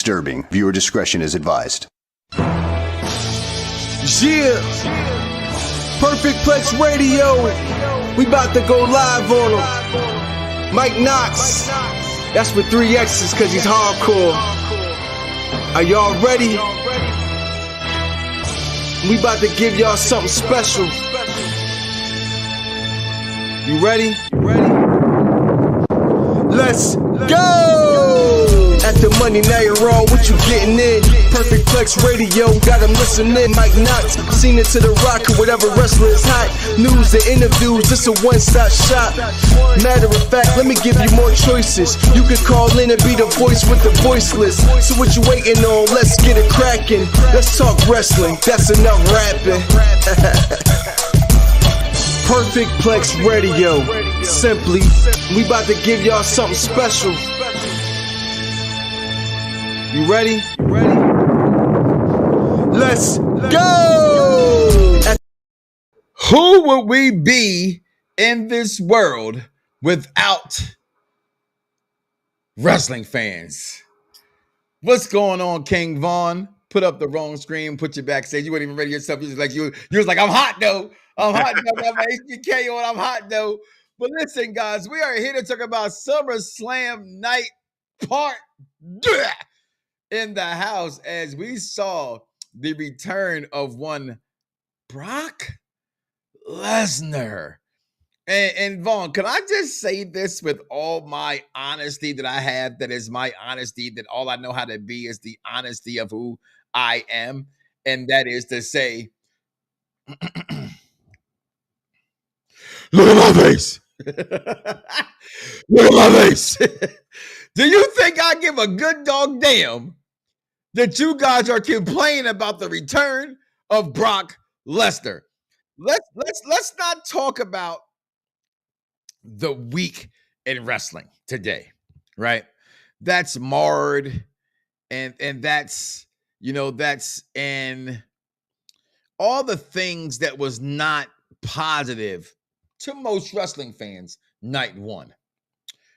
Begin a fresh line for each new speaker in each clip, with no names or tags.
Disturbing. Viewer discretion is advised.
Yeah. Perfect Plex Radio. We about to go live on him. Mike Knoxxx. That's with 3 X's because he's hardcore. Are y'all ready? We about to give y'all something special. You ready? Let's go! At the Monday Night Raw, what you getting in? Perfect Plex Radio, got them listening. Mike Knoxxx, Cena to the Rock, or whatever wrestler is hot. News and interviews, this a one-stop shop. Matter of fact, let me give you more choices. You could call in and be the voice with the voiceless. So what you waiting on? Let's get it cracking. Let's talk wrestling, that's enough rapping. Perfect Plex Radio. Simply, we about to give y'all something special. You ready? Let's go!
Who would we be in this world without wrestling fans? What's going on, King Vaughn? Put up the wrong screen, put you backstage. You weren't even ready yourself. You was like, I'm hot though. I'm hot though. I'm HBK on. I'm hot though. But listen, guys, we are here to talk about SummerSlam night part in the house as we saw the return of one Brock Lesnar. And Vaughn, can I just say this with all my honesty that I have, that is my honesty, that all I know how to be is the honesty of who I am, and that is to say, look at my face. Look at my face. Do you think I give a good dog damn that you guys are complaining about the return of Brock Lesnar? Let's not talk about the week in wrestling today, right? That's marred, and that's, you know, that's in all the things that was not positive to most wrestling fans night one,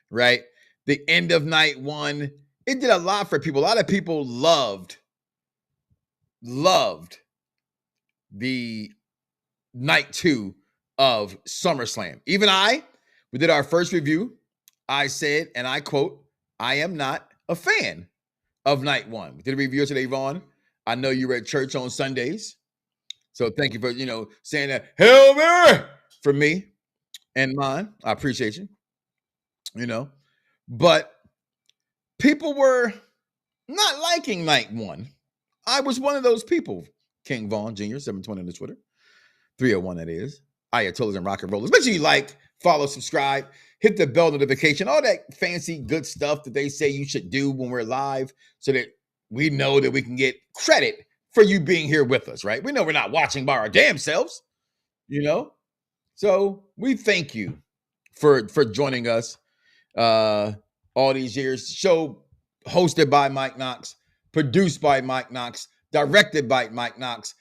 right? The end of night one, it did a lot for people. A lot of people loved the night two of SummerSlam. Even we did our first review. I said, and I quote, I am not a fan of night one. We did a review today, Vaughn. I know you were at church on Sundays. So thank you for, saying that, Hail Mary, for me and mine. I appreciate you, But people were not liking night one. I was one of those people. King Vaughn Jr., 720 on the Twitter. 301, that is. Ayatollahs and rock and rollers. Make sure you like, follow, subscribe, hit the bell notification, all that fancy good stuff that they say you should do when we're live so that we know that we can get credit for you being here with us, right? We know we're not watching by our damn selves, So we thank you for joining us all these years. Show hosted by Mike Knoxxx, produced by Mike Knoxxx, directed by Mike Knoxxx,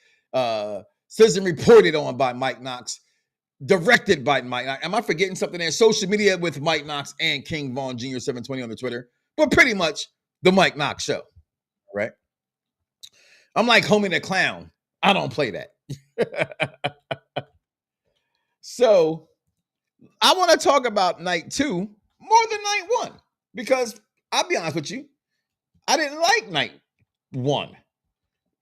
says and reported on by Mike Knoxxx, directed by Mike Knoxxx. Am I forgetting something there? Social media with Mike Knoxxx and King Vaughn Jr. 720 on the Twitter, but pretty much the Mike Knoxxx Show, right? I'm like Homie the Clown. I don't play that. So I want to talk about night two more than night one, because I'll be honest with you, I didn't like night one,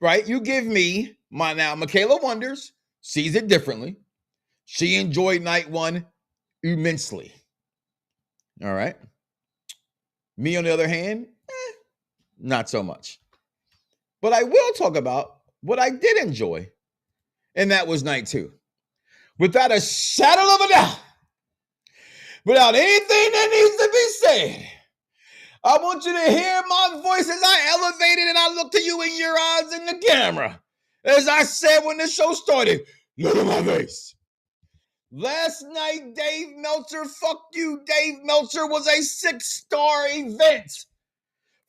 right? You give me now Michaela Wonders sees it differently. She enjoyed night one immensely. All right. Me, on the other hand, not so much. But I will talk about what I did enjoy, and that was night two. Without a shadow of a doubt, without anything that needs to be said, I want you to hear my voice as I elevated and I look to you in your eyes in the camera. As I said when the show started, look at my face. Last night, Dave Meltzer, fuck you, Dave Meltzer, was a 6-star event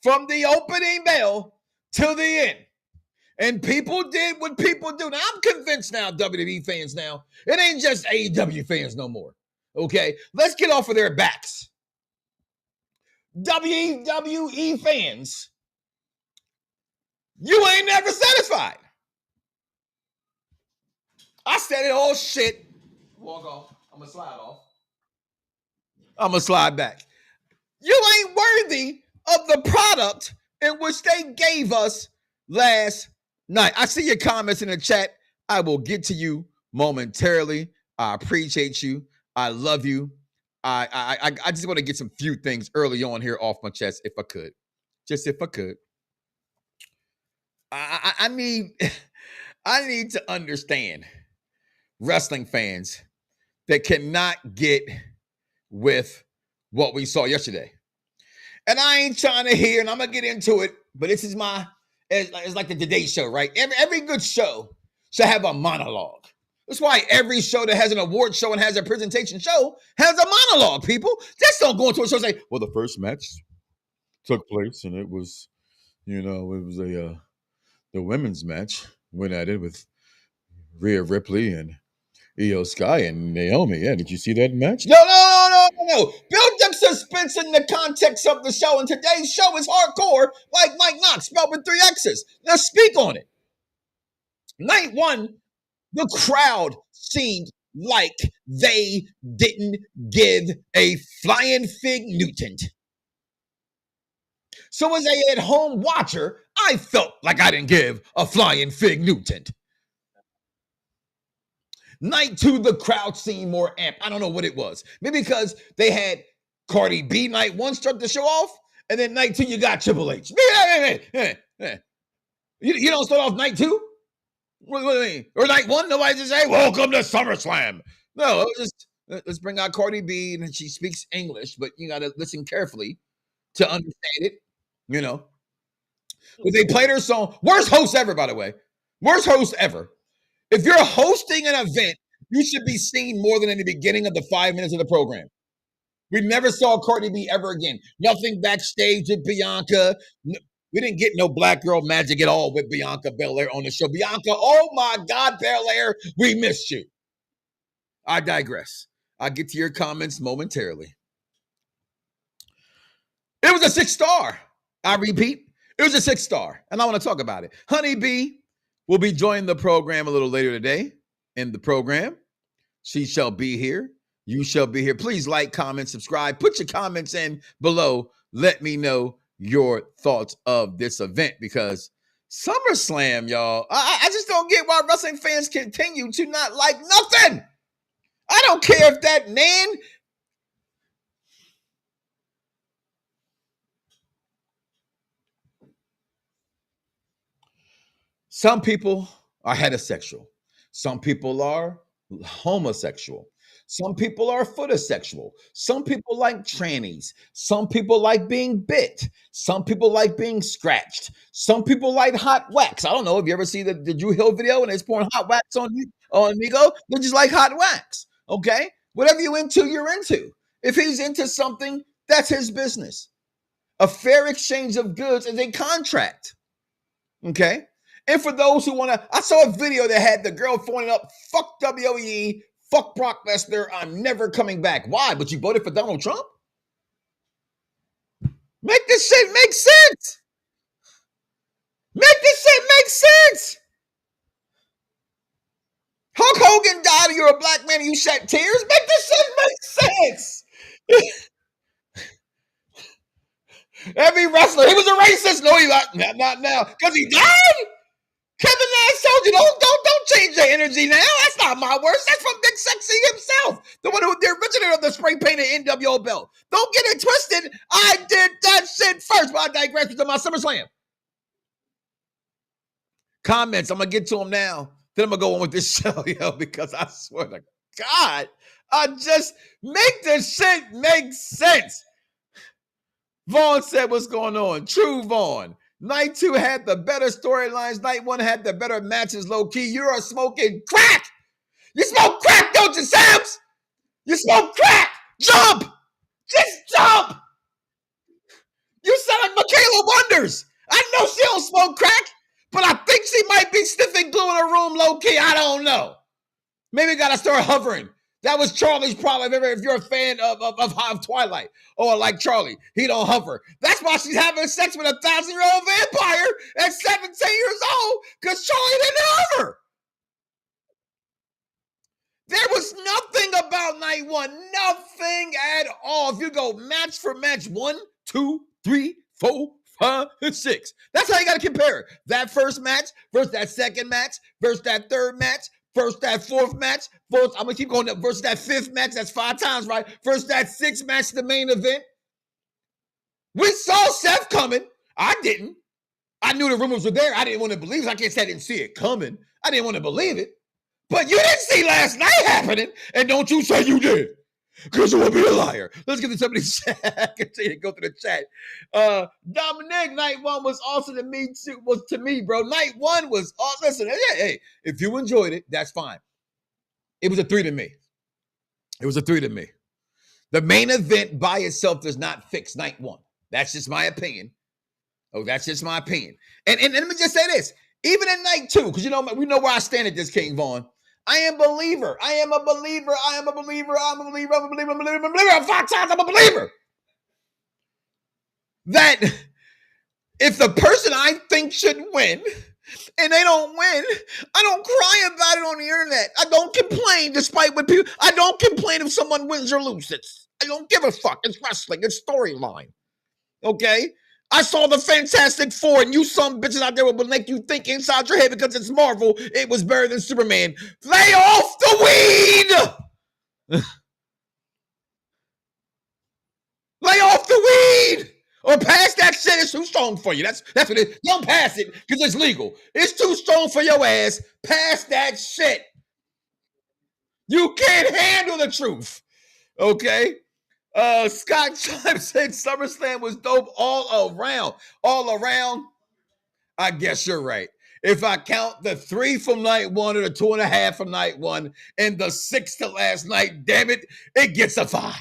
from the opening bell to the end. And people did what people do. Now, I'm convinced now, WWE fans now, it ain't just AEW fans no more. Okay? Let's get off of their backs. WWE fans You ain't never satisfied. I said it all shit. Walk off. I'm going to slide off. I'm going to slide back. You ain't worthy of the product in which they gave us last night. I see your comments in the chat. I will get to you momentarily. I appreciate you. I love you. I just want to get some few things early on here off my chest, if I could. Just if I could. I need to understand wrestling fans that cannot get with what we saw yesterday. And I ain't trying to hear, and I'm going to get into it, but this is it's like the Today Show, right? Every good show should have a monologue. That's why every show that has an award show and has a presentation show has a monologue, people. Just don't go into a show and say, well, the first match took place, and it was, it was the women's match. Went at it with Rhea Ripley and IYO SKY and Naomi. Yeah, did you see that match? No. Build up suspense in the context of the show, and today's show is hardcore, like Mike Knoxxx, spelled with 3 X's. Now speak on it. Night one, the crowd seemed like they didn't give a flying fig Newton. So as a at-home watcher, I felt like I didn't give a flying fig Newton. Night two, the crowd seemed more amped. I don't know what it was. Maybe because they had Cardi B night one start the show off, and then night two, you got Triple H. You don't start off night two? What do you mean? Or night one, nobody just say, welcome to SummerSlam. No, let's bring out Cardi B, and she speaks English, but you got to listen carefully to understand it, But they played her song. Worst host ever, by the way. Worst host ever. If you're hosting an event, you should be seen more than in the beginning of the 5 minutes of the program. We never saw Cardi B ever again. Nothing backstage with Bianca. We didn't get no black girl magic at all with Bianca Belair on the show. Bianca, oh my God, Belair, we missed you. I digress. I'll get to your comments momentarily. It was a 6-star. I repeat, it was a 6-star, and I want to talk about it. Honey B will be joining the program a little later today in the program. She shall be here. You shall be here. Please like, comment, subscribe. Put your comments in below. Let me know your thoughts of this event, because SummerSlam, y'all, I just don't get why wrestling fans continue to not like nothing. I don't care if that man... Some people are heterosexual. Some people are homosexual. Some people are footasexual. Some people like trannies. Some people like being bit. Some people like being scratched. Some people like hot wax. I don't know if you ever see the Drew Hill video and they're pouring hot wax on Nigo. They just like hot wax. Okay? Whatever you're into. If he's into something, that's his business. A fair exchange of goods is a contract. Okay? And for those who want to, I saw a video that had the girl phoning up, fuck WWE, fuck Brock Lesnar, I'm never coming back. Why? But you voted for Donald Trump? Make this shit make sense. Make this shit make sense. Hulk Hogan died and you're a black man and you shed tears? Make this shit make sense. Every wrestler, he was a racist. No, he not now. Because he died? Kevin Nash told you, don't change your energy now. That's not my words. That's from Big Sexy himself. The one who the originator of the spray painted NWO belt. Don't get it twisted. I did that shit first, but I digress to my SummerSlam. Comments, I'm going to get to them now. Then I'm going to go on with this show, because I swear to God, I just make this shit make sense. Vaughn said, what's going on? True Vaughn. Night two had the better storylines. Night one had the better matches, low-key. You're smoking crack. You smoke crack, don't you, Sams? You smoke crack. Jump. Just jump. You sound like Michaela Wonders. I know she don't smoke crack, but I think she might be sniffing glue in her room, low-key. I don't know. Maybe got to start hovering. That was Charlie's problem. If you're a fan of Twilight or like Charlie, he don't hover. That's why she's having sex with a 1,000-year-old vampire, at 17 years old because Charlie didn't have her. There was nothing about night one, nothing at all. If you go match for match, 1, 2, 3, 4, 5, and 6. That's how you got to compare it. That first match versus that second match versus that third match versus that fourth match. Versus, I'm going to keep going up. Versus that fifth match. That's 5 times, right? Versus that sixth match, the main event. We saw Seth coming. I didn't. I knew the rumors were there. I didn't want to believe it. I can't say I didn't see it coming. I didn't want to believe it. But you didn't see last night happening, and don't you say you did, because you will be a liar. Let's get to somebody's chat. Continue to go through the chat. Dominik, night one was awesome to me, too. Was to me, bro. Night one was awesome. Listen, hey, if you enjoyed it, that's fine. It was a 3 to me. It was a 3 to me. The main event by itself does not fix night one. That's just my opinion. Oh, that's just my opinion. And let me just say this. Even in night 2, because we know where I stand at this, King Vaughn. I am a believer. I am a believer. I am a believer. I'm a believer. I'm a believer. I'm a believer. I'm a believer. I'm 5 times. I'm a believer. That if the person I think should win and they don't win, I don't cry about it on the internet. I don't complain despite what people, I don't complain if someone wins or loses. I don't give a fuck. It's wrestling. It's storyline. Okay? I saw the Fantastic Four, and you some bitches out there will make you think inside your head because it's Marvel, it was better than Superman. Lay off the weed! Lay off the weed! Or pass that shit. It's too strong for you. That's what it is. Don't pass it because it's legal. It's too strong for your ass. Pass that shit. You can't handle the truth. Okay? Scott Chimes said SummerSlam was dope all around. All around, I guess you're right. If I count the 3 from night 1 or the 2.5 from night 1 and the 6 to last night, damn it, it gets a 5.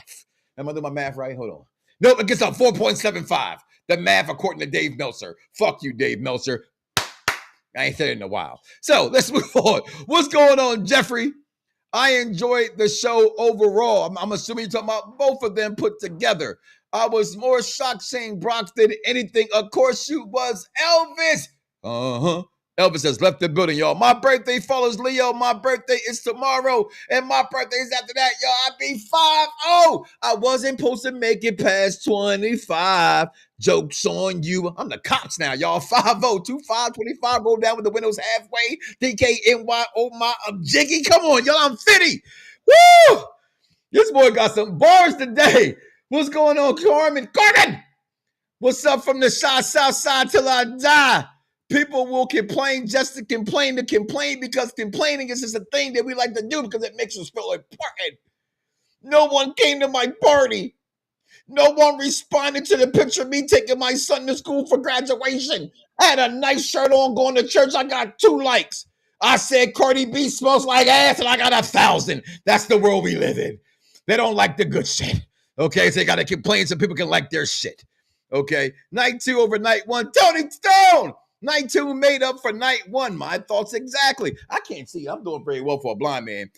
Am I doing my math right? Hold on. Nope, it gets a 4.75. The math according to Dave Meltzer. Fuck you, Dave Meltzer. I ain't said it in a while. So let's move on. What's going on, Jeffrey? I enjoyed the show overall. I'm assuming you're talking about both of them put together. I was more shocked seeing Brock than anything. Of course, you was Elvis. Elvis has left the building, y'all. My birthday follows Leo. My birthday is tomorrow. And my birthday is after that, y'all. I be 5-0. I wasn't supposed to make it past 25. Joke's on you. I'm the cops now, y'all. 5-0, 25, 25. Roll down with the windows halfway. DKNY, oh my, I'm jiggy. Come on, y'all. I'm 50. Woo! This boy got some bars today. What's going on, Carmen? Carmen! What's up from the south side till I die? People will complain just to complain because complaining is just a thing that we like to do because it makes us feel important. No one came to my party. No one responded to the picture of me taking my son to school for graduation. I had a nice shirt on going to church. I got 2 likes. I said Cardi B smells like ass and I got 1,000. That's the world we live in. They don't like the good shit. Okay, so they got to complain so people can like their shit. Okay, night 2 over night 1. Tony Stone! Night 2 made up for night 1. My thoughts exactly. I can't see. I'm doing very well for a blind man.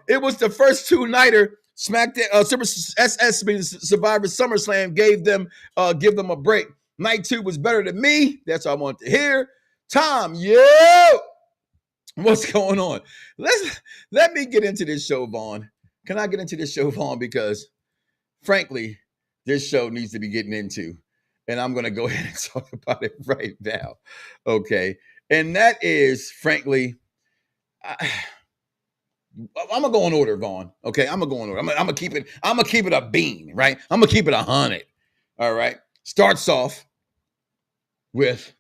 It was the first 2-nighter. SmackDown, Survivor SummerSlam give them a break. Night 2 was better than me. That's what I want to hear. Tom, what's going on? Let me get into this show, Vaughn. Can I get into this show, Vaughn? Because frankly, this show needs to be getting into. And I'm going to go ahead and talk about it right now. Okay. And that is, frankly, I'm going to go in order, Vaughn. Okay. I'm going to go in order. I'm going to keep it a bean, right? I'm going to keep it 100. All right. Starts off with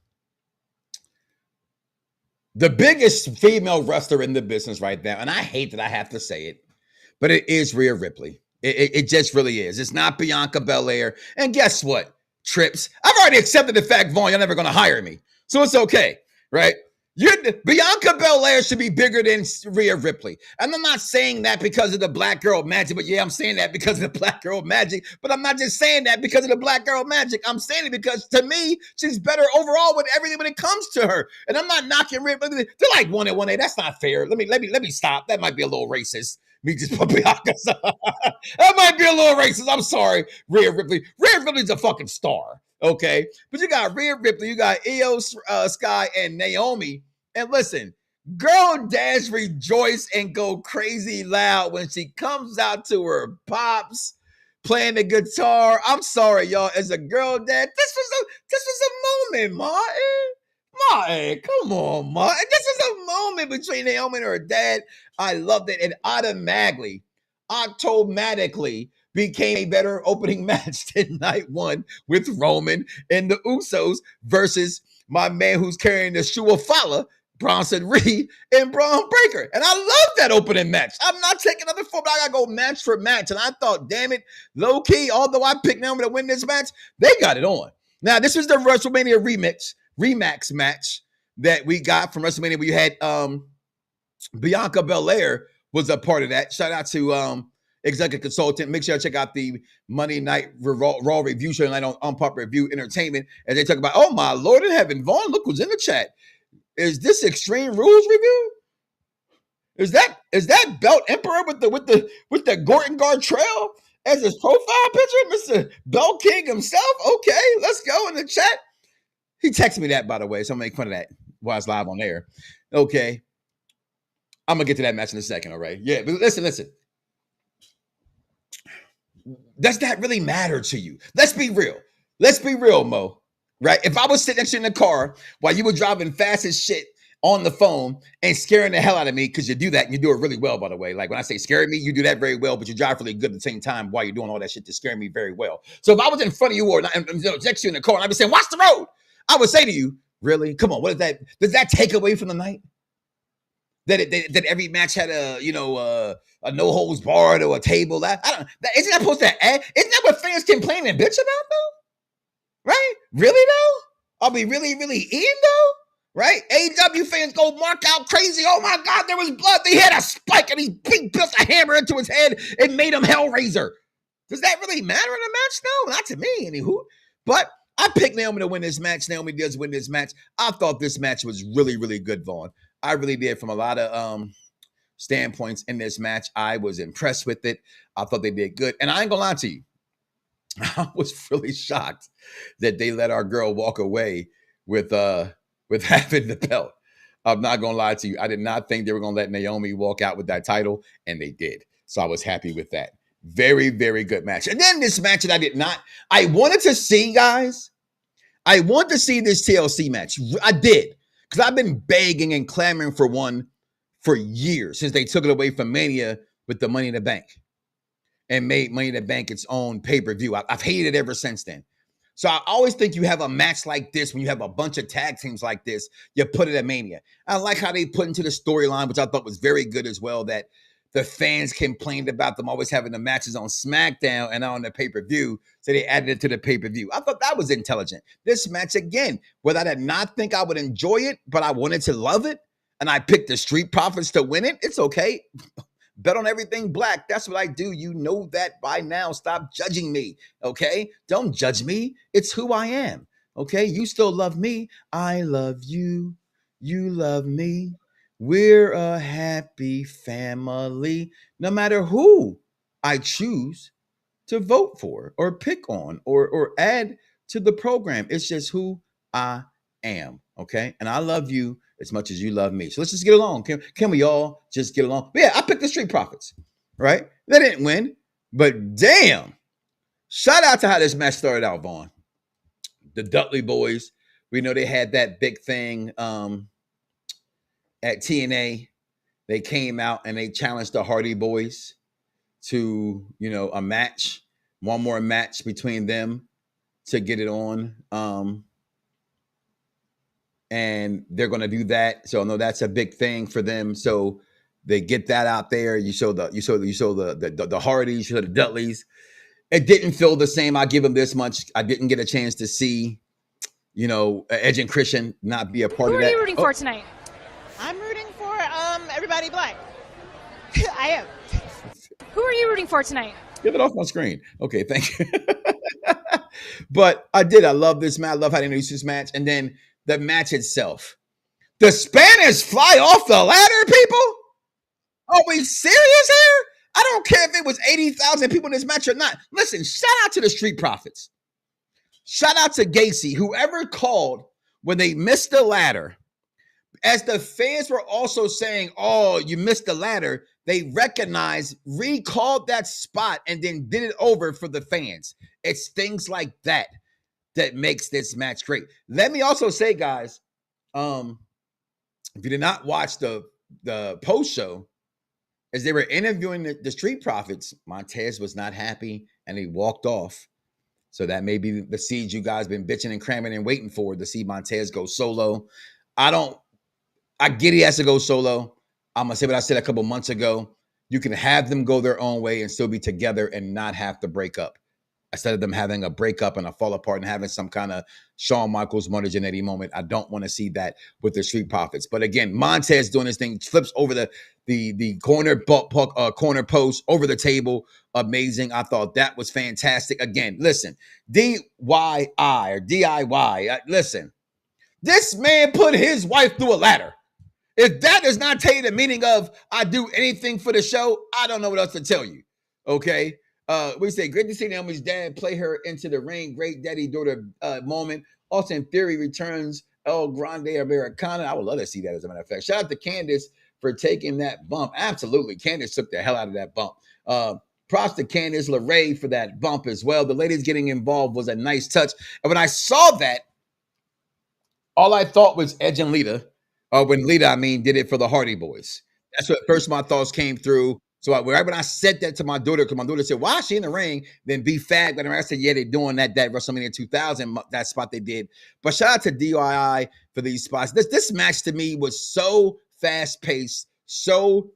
the biggest female wrestler in the business right now. And I hate that I have to say it, but it is Rhea Ripley. It just really is. It's not Bianca Belair. And guess what? Trips. I've already accepted the fact, Vaughn, you're never going to hire me. So it's okay, right? Bianca Belair should be bigger than Rhea Ripley. And I'm not saying that because of the black girl magic, but yeah, I'm saying that because of the black girl magic. But I'm not just saying that because of the black girl magic. I'm saying it because, to me, she's better overall with everything when it comes to her. And I'm not knocking Rhea Ripley. They're like 1A, 1A. That's not fair. Let me stop. That might be a little racist. Me just put Bianca. That might be a little racist. I'm sorry, Rhea Ripley. Rhea Ripley's a fucking star. Okay, but you got Rhea Ripley, you got IYO SKY, and Naomi. And listen, girl dash rejoice and go crazy loud when she comes out to her pops playing the guitar. I'm sorry, y'all. As a girl dad, this was a moment, Martin, come on, Martin. This is a moment between Naomi and her dad. I loved it, and automatically became a better opening match than night one with Roman and the Usos versus my man who's carrying the shoe of Fala, Bronson Reed, and Braun Breaker. And I love that opening match. I'm not taking another four, but I gotta go match for match. And I thought, damn it, low key, although I picked Naomi to win this match, they got it on. Now, this was the WrestleMania Remax match that we got from WrestleMania. We had Bianca Belair was a part of that. Shout out to executive consultant. Make sure you check out the Monday Night Raw review show tonight on Unpopular Review Entertainment as they talk about, oh my Lord in heaven, Vaughn, look who's in the chat. Is this Extreme Rules review? Is that Belt Emperor with the Gorton Guard Trail as his profile picture, Mr. Belt King himself? Okay, let's go in the chat. He texted me that, by the way, so I'm gonna make fun of that while it's live on air. Okay, I'm gonna get to that match in a second. All right, yeah, but listen. Does that really matter to you? Let's be real, Mo. Right? If I was sitting next to you in the car while you were driving fast as shit on the phone and scaring the hell out of me, because you do that and you do it really well, by the way. Like when I say scaring me, you do that very well, but you drive really good at the same time while you're doing all that shit to scare me very well. So if I was in front of you or next to you in the car and I'd be saying, watch the road, I would say to you, really? Come on, what is that? Does that take away from the night? That every match had a no holds barred or a table. Isn't that supposed to add? Isn't that what fans complain and bitch about though? Right? Really though? Are we really in though? Right? AEW fans go mark out crazy. Oh my God, there was blood. They had a spike and he built a hammer into his head and made him Hellraiser. Does that really matter in a match? No, not to me, anywho. But I picked Naomi to win this match. Naomi does win this match. I thought this match was really, really good, Vaughn. I really did from a lot of standpoints in this match. I was impressed with it. I thought they did good. And I ain't gonna lie to you. I was really shocked that they let our girl walk away with having the belt. I'm not gonna lie to you. I did not think they were gonna let Naomi walk out with that title, and they did. So I was happy with that. Very, very good match. And then this match that I wanted to see, guys. I want to see this TLC match. I did. Because I've been begging and clamoring for one for years since they took it away from Mania with the Money in the Bank and made Money in the Bank its own pay-per-view. I've hated it ever since then. So I always think you have a match like this, when you have a bunch of tag teams like this, you put it at Mania. I like how they put into the storyline, which I thought was very good as well, that the fans complained about them always having the matches on SmackDown and on the pay-per-view, so they added it to the pay-per-view. I thought that was intelligent. This match, again, whether I did not think I would enjoy it, but I wanted to love it, and I picked the Street Profits to win it, it's okay. Bet on everything black. That's what I do. You know that by now. Stop judging me, okay? Don't judge me. It's who I am, okay? You still love me. I love you. You love me. We're a happy family, no matter who I choose to vote for or pick on or add to the program. It's just who I am, okay? And I love you as much as you love me. So let's just get along. Can we all just get along? But yeah, I picked the Street Profits, right? They didn't win, but damn. Shout out to how this match started out, Vaughn. The Dudley Boys, we know they had that big thing at TNA. They came out and they challenged the Hardy Boys to, a match, one more match between them to get it on. And they're going to do that. So I know that's a big thing for them. So they get that out there. You show the Hardys, you show the Dudleys. It didn't feel the same. I give them this much. I didn't get a chance to see, Edge and Christian not be a part of that.
Who are you rooting for tonight? I'm rooting for everybody black. I am. Who are you rooting for tonight?
Get it off my screen. Okay, thank you. But I love this match. I love how they introduced this match. And then the match itself. The Spanish fly off the ladder, people? Are we serious here? I don't care if it was 80,000 people in this match or not. Listen, shout out to the Street Profits. Shout out to Gacy, whoever called when they missed the ladder. As the fans were also saying, oh, you missed the ladder, they recognized, recalled that spot, and then did it over for the fans. It's things like that that makes this match great. Let me also say, guys, if you did not watch the post show, as they were interviewing the Street Profits, Montez was not happy and he walked off. So that may be the seeds you guys been bitching and cramming and waiting for, to see Montez go solo. I get he has to go solo. I'm going to say what I said a couple months ago. You can have them go their own way and still be together and not have to break up. Instead of them having a breakup and a fall apart and having some kind of Shawn Michaels Marty Jannetty moment. I don't want to see that with the Street Profits. But again, Montez doing his thing, flips over the corner post over the table. Amazing. I thought that was fantastic. Again, listen, DIY or DIY. Listen, this man put his wife through a ladder. If that does not tell you the meaning of I do anything for the show, I don't know what else to tell you. Okay. We say, great to see Naomi's dad play her into the ring. Great daddy-daughter moment. Austin Theory returns El Grande Americana. I would love to see that, as a matter of fact. Shout out to Candice for taking that bump. Absolutely. Candice took the hell out of that bump. Props to Candice LeRae for that bump as well. The ladies getting involved was a nice touch. And when I saw that, all I thought was Edge and Lita. When Lita, did it for the Hardy Boys. That's what first my thoughts came through. So when I said that to my daughter, because my daughter said, why is she in the ring? Then be fat. But I said, yeah, they're doing that WrestleMania 2000, that spot they did. But shout out to DIY for these spots. This match to me was so fast-paced, so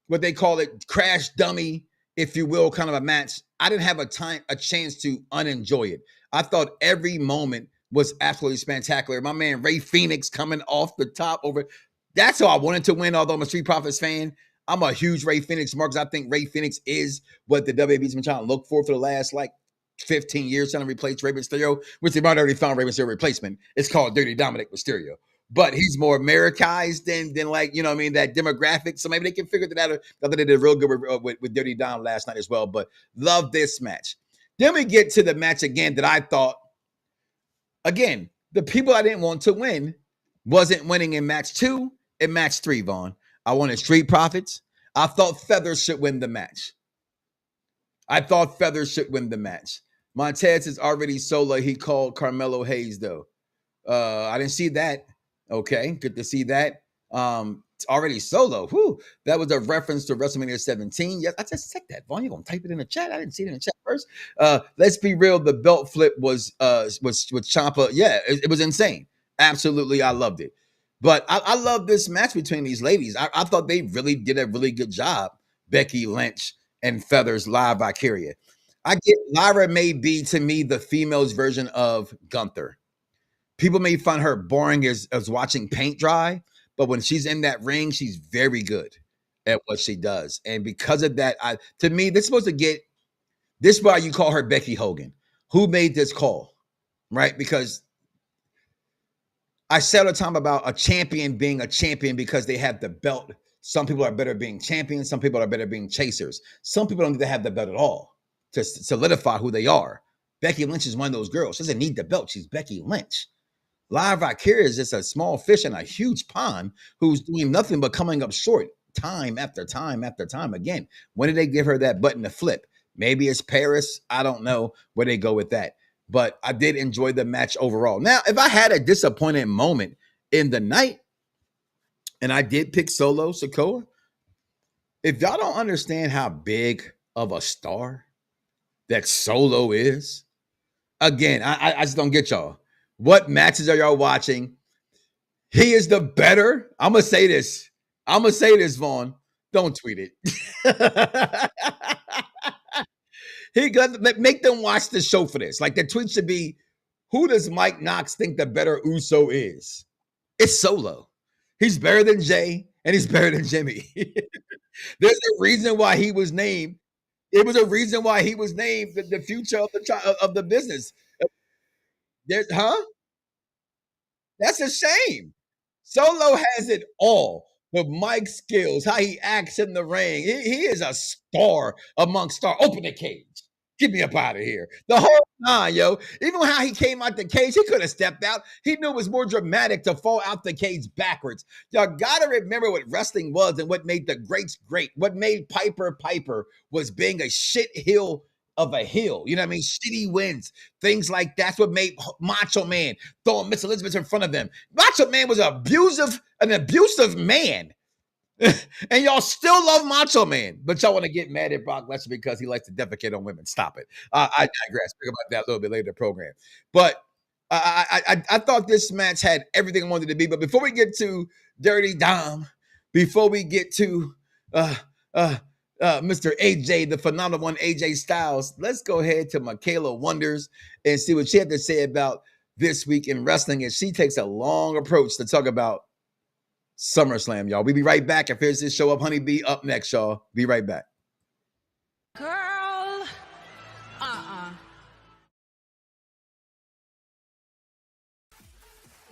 what they call it, crash dummy, if you will, kind of a match. I didn't have a chance to unenjoy it. I thought every moment was absolutely spectacular. My man Ray Phoenix coming off the top over. That's how I wanted to win, although I'm a Street Profits fan. I'm a huge Ray Phoenix mark, because I think Ray Phoenix is what the WWE's been trying to look for the last 15 years, trying to replace Rey Mysterio, which they might already found Rey Mysterio replacement. It's called Dirty Dominik Mysterio. But he's more Americanized than that demographic. So maybe they can figure that out. I thought they did real good with Dirty Dom last night as well. But love this match. Then we get to the match again that I thought, again, the people I didn't want to win wasn't winning in match 2 and match 3, Vaughn. I wanted Street Profits. I thought Feathers should win the match. Montez is already solo. He called Carmelo Hayes, though. I didn't see that. Okay, good to see that. It's already solo. Whew. That was a reference to WrestleMania 17. Yes, I just said that. Vaughn, you gonna type it in the chat? I didn't see it in the chat first. Let's be real. The belt flip was with Ciampa. Yeah, it was insane. Absolutely, I loved it. But I love this match between these ladies. I thought they really did a really good job. Becky Lynch and Feathers, Lyra Valkyria. I get Lyra may be, to me, the female's version of Gunther. People may find her boring as watching paint dry, but when she's in that ring, she's very good at what she does. And because of that, to me, this is why you call her Becky Hogan. Who made this call, right? Because I say all the time about a champion being a champion because they have the belt. Some people are better being champions. Some people are better being chasers. Some people don't need to have the belt at all to solidify who they are. Becky Lynch is one of those girls. She doesn't need the belt. She's Becky Lynch. Lyra Valkyria is just a small fish in a huge pond who's doing nothing but coming up short time after time after time. Again, when did they give her that button to flip? Maybe it's Paris. I don't know where they go with that. But I did enjoy the match overall. Now, if I had a disappointing moment in the night, and I did pick Solo Sikoa, if y'all don't understand how big of a star that Solo is, again, I just don't get y'all. What matches are y'all watching? He is the better. I'm going to say this, Vaughn. Don't tweet it. He got make them watch the show for this. Like, the tweet should be, who does Mike Knoxxx think the better Uso is? It's Solo. He's better than Jay, and he's better than Jimmy. There's a reason why he was named. It was a reason why he was named the future of the business. That's a shame. Solo has it all. With Mike's skills, how he acts in the ring. He is a star amongst stars. Open the cage. Get me up out of here. The whole Nah, yo. Even how he came out the cage, he could have stepped out. He knew it was more dramatic to fall out the cage backwards. Y'all gotta remember what wrestling was and what made the greats great. What made Piper Piper was being a shit heel of a heel. You know what I mean? Shitty wins, things like that's what made Macho Man throwing Miss Elizabeth in front of them. Macho Man was an abusive man. And y'all still love Macho Man, but y'all want to get mad at Brock Lesnar because he likes to defecate on women. Stop it. I digress. Speak about that a little bit later in the program. But I thought this match had everything I wanted to be. But before we get to Dirty Dom, before we get to Mr. AJ, the phenomenal one, AJ Styles, let's go ahead to Michaela Wonders and see what she had to say about this week in wrestling. And she takes a long approach to talk about SummerSlam, y'all. We'll be right back. If here's this show up, Honeybee up next, y'all. Be right back.
Girl,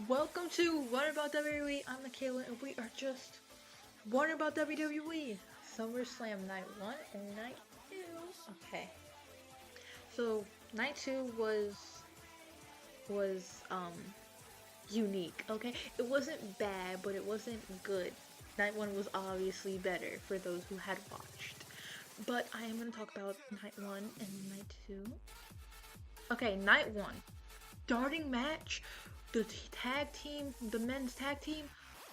Welcome to What About WWE. I'm Michaela, and we are just What About WWE. SummerSlam Night 1 and Night 2. Okay. So, Night 2 was unique, okay? It wasn't bad, but it wasn't good. Night 1 was obviously better for those who had watched. But I am going to talk about Night 1 and Night 2. Okay, Night 1. Starting match, the men's tag team,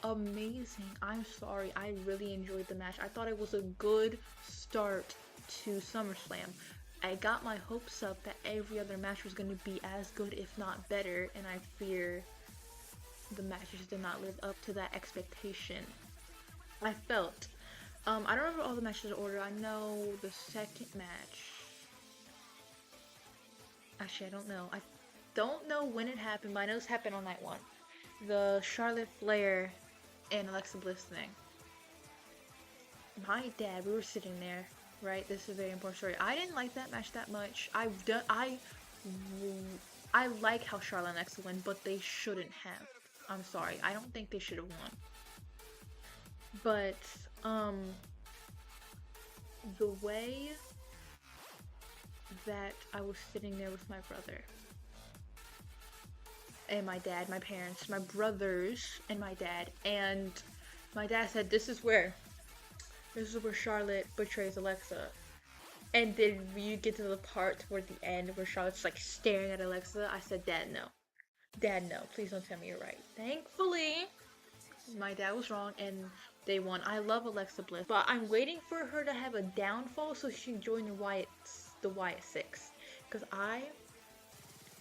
amazing. I'm sorry, I really enjoyed the match. I thought it was a good start to SummerSlam. I got my hopes up that every other match was going to be as good, if not better, and I fear the matches did not live up to that expectation. I felt. I don't remember all the matches in order. I know the second match. Actually, I don't know. I don't know when it happened, but I know this happened on Night 1. The Charlotte Flair and Alexa Bliss thing. My dad, we were sitting there, right? This is a very important story. I didn't like that match that much. I like how Charlotte and Alexa win, but they shouldn't have. I'm sorry. I don't think they should have won. But, the way that I was sitting there with my brother and my dad, my parents, my brothers, and my dad said, this is where Charlotte betrays Alexa. And then you get to the part toward the end where Charlotte's like staring at Alexa. I said, Dad, no. Dad, no. Please don't tell me you're right. Thankfully, my dad was wrong and they won. I love Alexa Bliss, but I'm waiting for her to have a downfall so she can join the Wyatt Sicks. Because I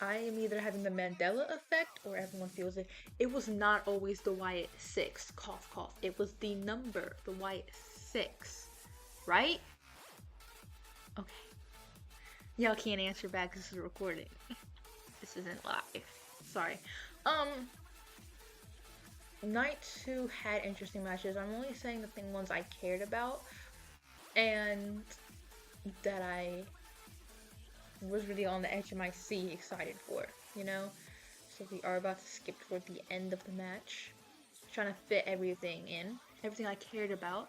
am either having the Mandela effect or everyone feels it. It was not always the Wyatt Sicks. Cough, cough. It was the number, the Wyatt Sicks. Right? Okay. Y'all can't answer back because this is recording. This isn't live. Sorry. Night 2 had interesting matches. I'm only saying the ones I cared about and that I was really on the edge of my seat excited for, you know? So we are about to skip toward the end of the match. Trying to fit everything in. Everything I cared about.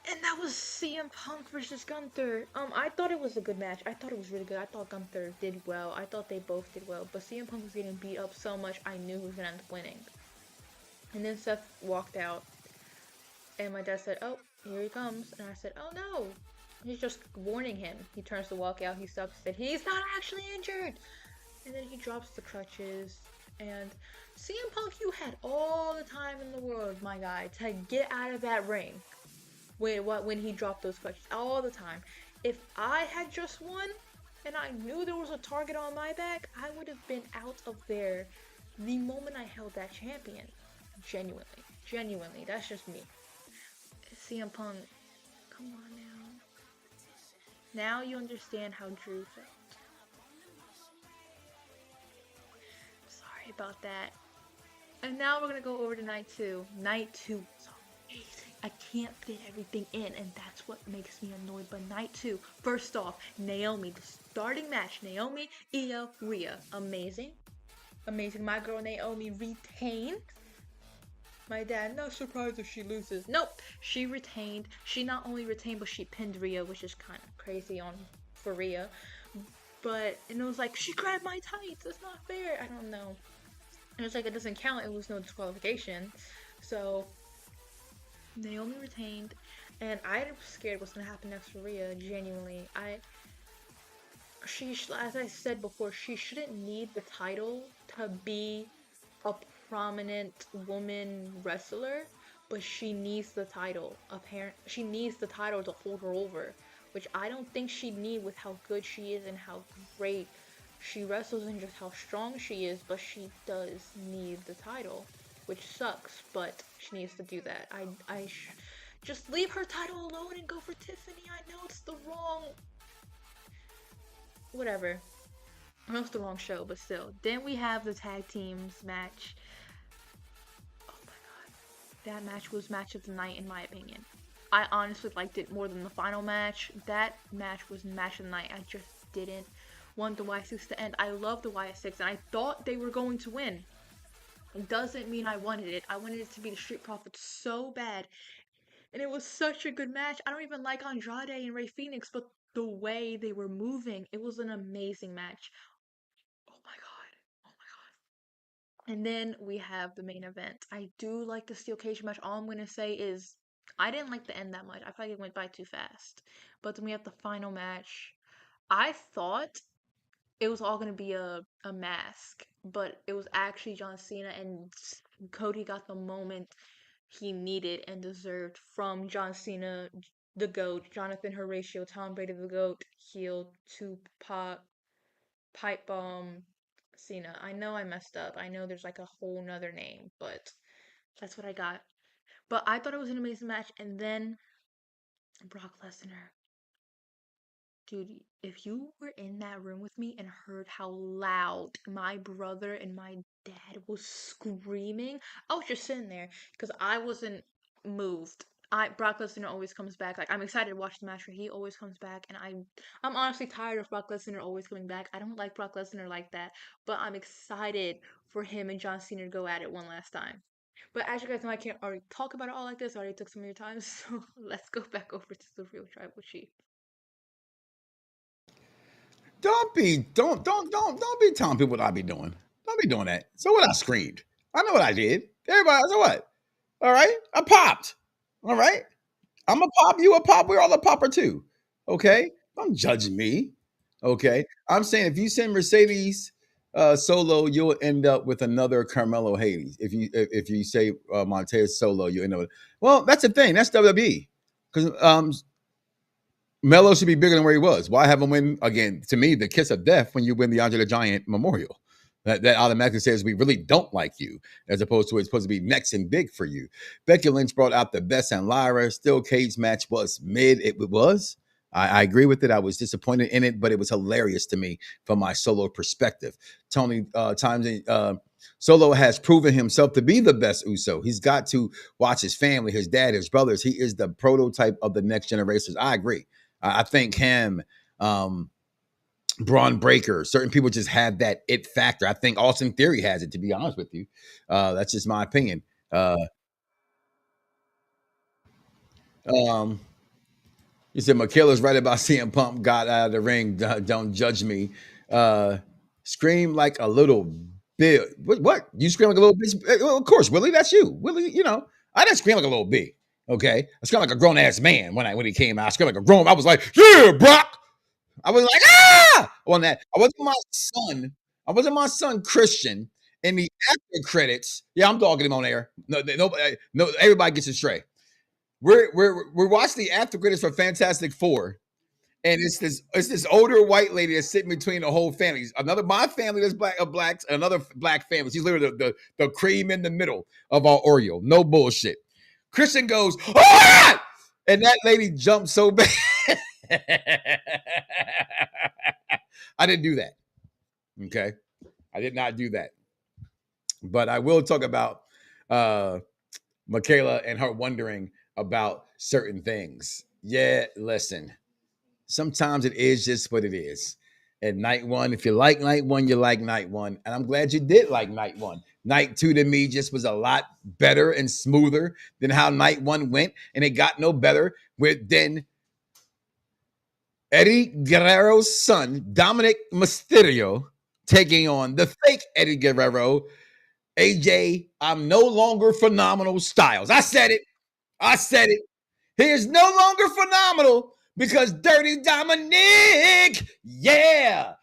And that was CM Punk versus Gunther. I thought it was a good match. I thought it was really good. I thought Gunther did well. I thought they both did well. But CM Punk was getting beat up so much, I knew he was going to end up winning. And then Seth walked out. And my dad said, oh, here he comes. And I said, oh no. He's just warning him. He turns to walk out. He stops and said, he's not actually injured. And then he drops the crutches. And CM Punk, you had all the time in the world, my guy, to get out of that ring. When he dropped those crutches, all the time. If I had just won, and I knew there was a target on my back, I would have been out of there the moment I held that champion. Genuinely, that's just me. CM Punk, come on now. Now you understand how Drew felt. Sorry about that. And now we're gonna go over to Night 2. Night 2 was amazing. I can't fit everything in, and that's what makes me annoyed. But Night 2, first off, Naomi, the starting match, Naomi, IYO, Rhea, amazing. My girl Naomi retained. My dad, not surprised if she loses. Nope, she retained. She not only retained, but she pinned Rhea, which is kind of crazy for Rhea. and it was like, she grabbed my tights, that's not fair. I don't know. And it's like, it doesn't count, it was no disqualification. So Naomi retained, and I'm scared what's gonna happen next for Rhea, genuinely. As I said before, she shouldn't need the title to be a prominent woman wrestler, but she needs the title. She needs the title to hold her over, which I don't think she'd need with how good she is and how great she wrestles and just how strong she is, but she does need the title, which sucks, but she needs to do that. Just leave her title alone and go for Tiffany. I know it's the wrong... whatever. I know it's the wrong show, but still. Then we have the tag teams match. Oh my god. That match was match of the night in my opinion. I honestly liked it more than the final match. That match was match of the night. I just didn't want the Wyatt Sicks to end. I love the Wyatt Sicks and I thought they were going to win. It doesn't mean I wanted it. I wanted it to be the Street Profits so bad. And it was such a good match. I don't even like Andrade and Rey Fenix, but the way they were moving, it was an amazing match. Oh my god. Oh my god. And then we have the main event. I do like the steel cage match. All I'm going to say is I didn't like the end that much. I feel like it went by too fast. But then we have the final match. I thought it was all going to be a mask, but it was actually John Cena, and Cody got the moment he needed and deserved from John Cena, the GOAT, Jonathan Horatio, Tom Brady, the GOAT, heel, Tupac, pipe bomb, Cena. I know I messed up. I know there's like a whole nother name, but that's what I got. But I thought it was an amazing match, and then Brock Lesnar. Dude, if you were in that room with me and heard how loud my brother and my dad was screaming, I was just sitting there because I wasn't moved. Brock Lesnar always comes back. Like, I'm excited to watch the match where he always comes back, and I'm honestly tired of Brock Lesnar always coming back. I don't like Brock Lesnar like that, but I'm excited for him and John Cena to go at it one last time. But as you guys know, I can't already talk about it all like this. I already took some of your time, so let's go back over to the real Tribal Chief.
Don't be telling people what I be doing. Don't be doing that. So what? I screamed. I know what I did. Everybody, so what? All right, I popped. All right, I'm a pop. You a pop. We're all a popper too. Okay, don't judge me. Okay, I'm saying if you send Mercedes Solo, you'll end up with another Carmelo Hayes. If you say Montez Solo, you end up with. Well, that's the thing. That's WWE because Melo should be bigger than where he was. Why have him win again? To me, the kiss of death when you win the Andre the Giant Memorial. That automatically says we really don't like you, as opposed to it's supposed to be next and big for you. Becky Lynch brought out the best in Lyra. Steel cage match was mid. It was. I agree with it. I was disappointed in it, but it was hilarious to me from my Solo perspective. Tony Solo has proven himself to be the best Uso. He's got to watch his family, his dad, his brothers. He is the prototype of the next generation. I agree. I think him, Braun Breaker, certain people just have that it factor. I think Austin Theory has it, to be honest with you. That's just my opinion. You said Michaela's right about CM Punk got out of the ring. Don't judge me. Scream like a little bit. What? You scream like a little bit? Well, of course, Willie, that's you. Willie, I didn't scream like a little bit. Okay, I screamed like a grown ass man when he came out. I screamed like a grown. I was like, "Yeah, Brock!" I was like, "Ah!" On that. I wasn't my son Christian in the after credits. Yeah, I'm dogging him on air. No, everybody gets it straight. We're watching the after credits for Fantastic Four, and it's this older white lady that's sitting between the whole family. My family that's blacks, and another black family. She's literally the cream in the middle of our Oreo. No bullshit. Christian goes, "Ah!" And that lady jumped so bad. I didn't do that. Okay. I did not do that. But I will talk about Michaela and her wondering about certain things. Yeah, listen. Sometimes it is just what it is. And night one, if you like night one, you like night one. And I'm glad you did like night one. Night two to me just was a lot better and smoother than how night one went. And it got no better with then Eddie Guerrero's son, Dominik Mysterio, taking on the fake Eddie Guerrero, AJ, I'm no longer phenomenal Styles. I said it. He is no longer phenomenal because Dirty Dominik, yeah.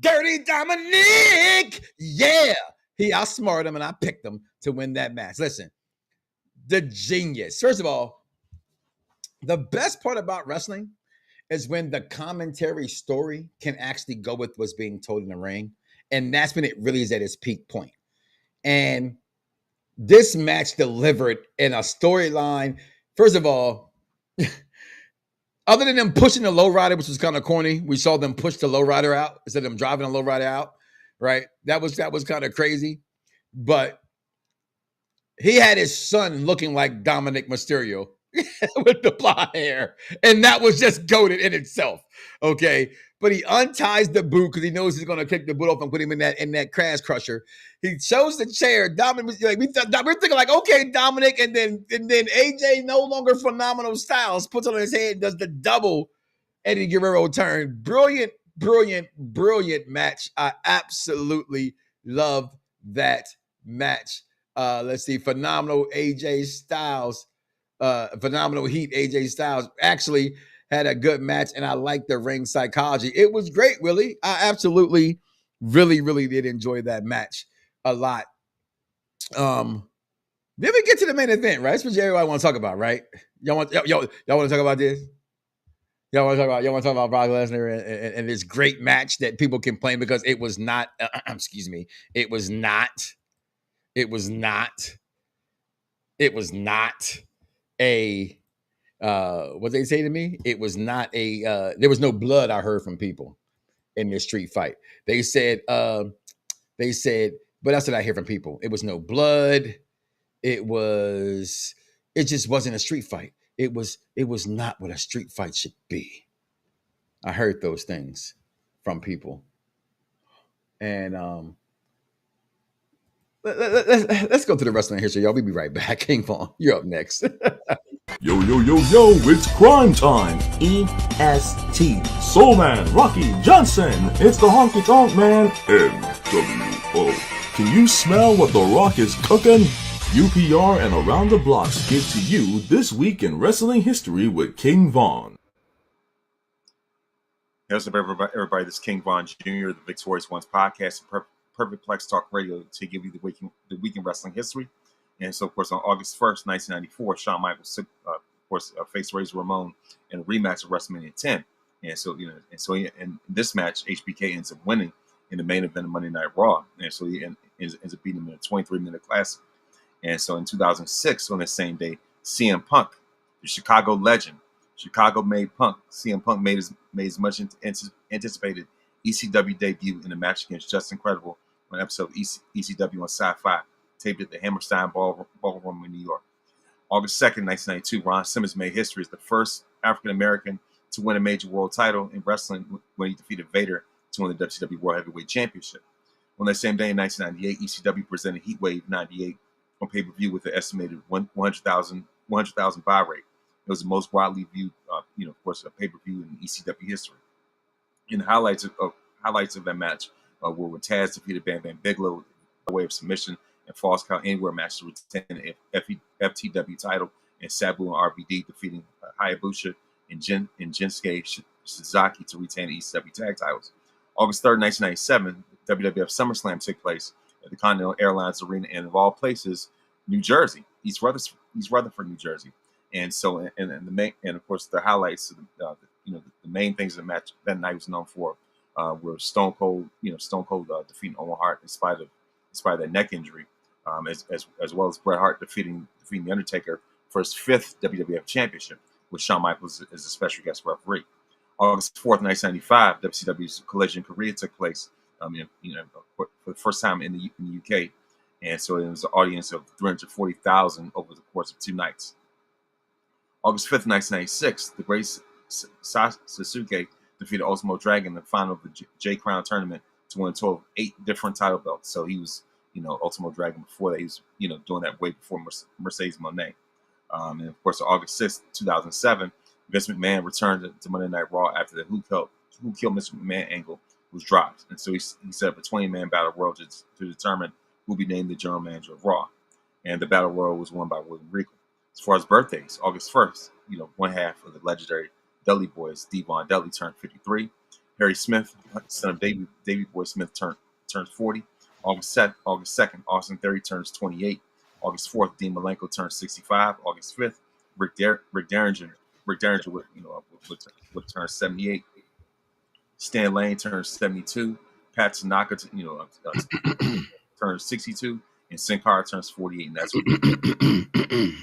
Dirty Dominik, yeah. He outsmarted him, and I picked him to win that match. Listen, the genius. First of all, the best part about wrestling is when the commentary story can actually go with what's being told in the ring. And that's when it really is at its peak point. And this match delivered in a storyline. First of all, other than them pushing the lowrider, which was kind of corny, we saw them push the lowrider out instead of them driving the lowrider out, right? That was kind of crazy. But he had his son looking like Dominik Mysterio with the blonde hair, and that was just goated in itself. Okay, but he unties the boot because he knows he's going to kick the boot off and put him in that crash crusher. He shows the chair. Dominik was like, we're thinking like, okay, Dominik, and then AJ, no longer phenomenal Styles, puts it on his head and does the double Eddie Guerrero turn. Brilliant match. I absolutely love that match. Let's see, phenomenal AJ Styles. Phenomenal heat AJ Styles actually had a good match, and I like the ring psychology. It was great, Willie. I absolutely really did enjoy that match a lot. Then we get to the main event, right? That's what everybody want to talk about, right? Y'all want to talk about this? Y'all want to talk about Brock Lesnar and this great match that people complain because it was not excuse me, it was not a what they say to me, it was not a there was no blood. I heard from people in this street fight. They said but that's what I hear from people. It was no blood. It just wasn't a street fight. It was not what a street fight should be. I heard those things from people. And let's go to the wrestling history, y'all. We'll be right back. King Vaughn, you're up next.
Yo, it's crime time. EST. Soul Man, Rocky Johnson. It's the Honky Tonk Man, NWO. Can you smell what The Rock is cooking? UPR and Around the Blocks give to you This Week in Wrestling History with King Vaughn.
What's up, everybody? This is King Vaughn Jr., the Victorious Ones podcast, Perfect Plex Talk Radio, to give you the week in wrestling history. And so, of course, on August 1st, 1994, Shawn Michaels, faced Razor Ramon in a rematch of WrestleMania 10. And so, in this match, HBK ends up winning in the main event of Monday Night Raw. And so he ends up beating him in a 23-minute classic. And so in 2006, on the same day, CM Punk, the Chicago legend, Chicago-made Punk, CM Punk made his much anticipated ECW debut in a match against Justin Credible on an episode of ECW on Sci-Fi, taped at the Hammerstein Ballroom in New York. August 2nd, 1992, Ron Simmons made history as the first African-American to win a major world title in wrestling when he defeated Vader to win the WWE World Heavyweight Championship. On that same day in 1998, ECW presented Heatwave 98 on pay-per-view with an estimated 100,000 buy rate. It was the most widely viewed, of course, a pay-per-view in ECW history. And the highlights of that match were when Taz defeated Bam Bam Bigelow by way of submission and Falls Count Anywhere match to retain the FTW title, and Sabu and RVD defeating Hayabusa and Shinsuke Shizaki to retain the ECW tag titles. August 3rd, 1997, WWF SummerSlam took place at the Continental Airlines Arena, and of all places, New Jersey, East Rutherford, New Jersey. And so, and of course, the highlights, the main things of the match that night was known for were Stone Cold defeating Owen Hart in spite of that neck injury, as well as Bret Hart defeating the Undertaker for his 5th WWF Championship, with Shawn Michaels as a special guest referee. August 4th, 1995, WCW's Collision Korea took place, for the first time in the UK, and so it was an audience of 340,000 over the course of 2 nights. August 5th, 1996, the Great Sasuke defeated Ultimo Dragon in the final of the J Crown tournament to win a total of 8 different title belts. So he was, Ultimo Dragon before that. He was, doing that way before Mercedes Moné. And of course, August 6th, 2007, Vince McMahon returned to Monday Night Raw after the Who Killed Mr. McMahon angle was dropped. And so he set up a 20-man battle royal to determine who will be named the general manager of Raw. And the battle royal was won by William Regal. As far as birthdays, August 1st, one half of the legendary Dudley Boys, Devon Dudley, turned 53. Harry Smith, son of Davey Boy Smith, turns 40. August 2nd, Austin Theory turns 28. August 4th, Dean Malenko turns 65. August 5th, Rick Derringer would turn 78. Stan Lane turns 72. Pat Tanaka, turns 62. And Sin Cara turns 48. And that's what.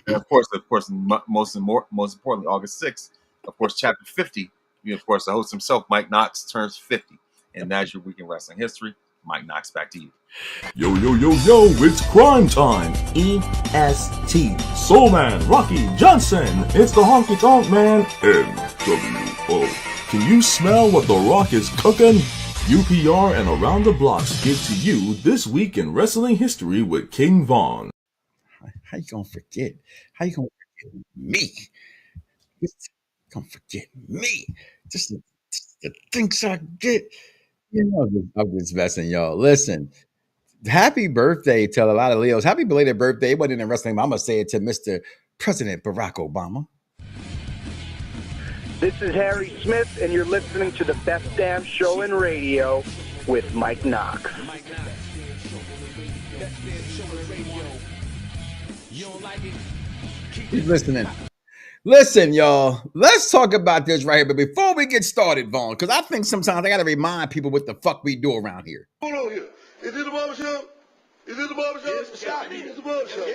And of course, most importantly, August 6th, of course, Chapter 50. Of course, the host himself, Mike Knoxxx, turns 50. And that's your week in wrestling history. Mike Knoxxx, back to you.
Yo, it's crime time. EST. Soul Man, Rocky Johnson. It's the Honky Tonk Man, NWO. Can you smell what The Rock is cooking? UPR and Around the Blocks give to you This Week in Wrestling History with King Von.
How you gonna forget? How you gonna forget me? Just gonna forget me? Just the things I get. I'm just messing, y'all. Listen, happy birthday to a lot of Leos. Happy belated birthday. It wasn't in wrestling, but I'm gonna say it to Mr. President Barack Obama.
This is Harry Smith, and you're listening to the best damn show in radio with Mike Knoxxx.
Keep listening. Listen, y'all, let's talk about this right here. But before we get started, Vaughn, because I think sometimes I got to remind people what the fuck we do around here.
Hold on here. Is this the barbershop? Is this the barbershop? It's the barbershop.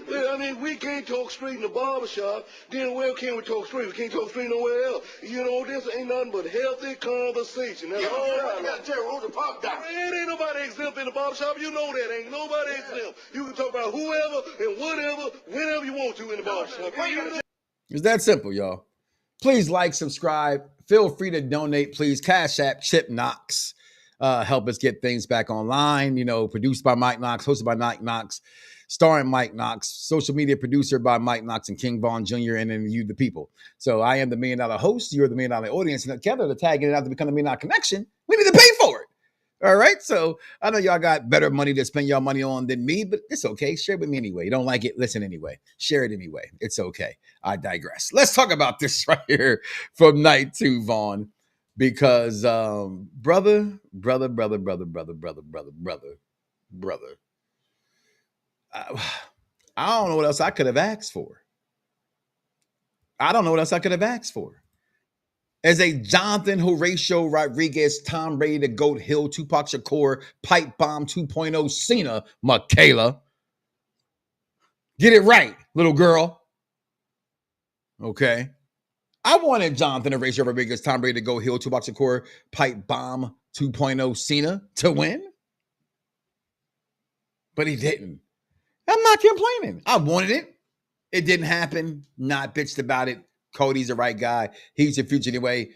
Yeah, I mean, we can't talk straight in the barbershop. Then where can we talk straight? We can't talk straight nowhere else. This ain't nothing but healthy conversation. That's all right. You got to tell Rosa Pop down. Man, ain't nobody exempt in the barbershop. You know that. Ain't nobody exempt. You can talk about whoever and whatever, whenever you want to in the barbershop.
It's that simple, y'all. Please like, subscribe. Feel free to donate, please. Cash App, Chip Knox. Help us get things back online. Produced by Mike Knoxxx, hosted by Mike Knoxxx, starring Mike Knoxxx, social media producer by Mike Knoxxx and King Von Jr., and then you, the people. So I am the $1 Million host. You're the $1 Million audience. And together, to tag it out to become a $1 Million connection, we need to pay for it. All right. So I know y'all got better money to spend y'all money on than me, but it's okay. Share it with me anyway. You don't like it? Listen anyway. Share it anyway. It's okay. I digress. Let's talk about this right here from night 2, Vaughn. Because brother, I don't know what else I could have asked for. As a Jonathan Horatio Rodriguez, Tom Brady, the Goat Hill, Tupac Shakur, Pipe Bomb 2.0, Cena, Michaela. Get it right, little girl. Okay. I wanted Jonathan Horatio Rodriguez, Tom Brady, the Goat Hill, Tupac Shakur, Pipe Bomb 2.0, Cena to win. But he didn't. I'm not complaining. I wanted it. It didn't happen. Not bitched about it. Cody's the right guy. He's the future anyway.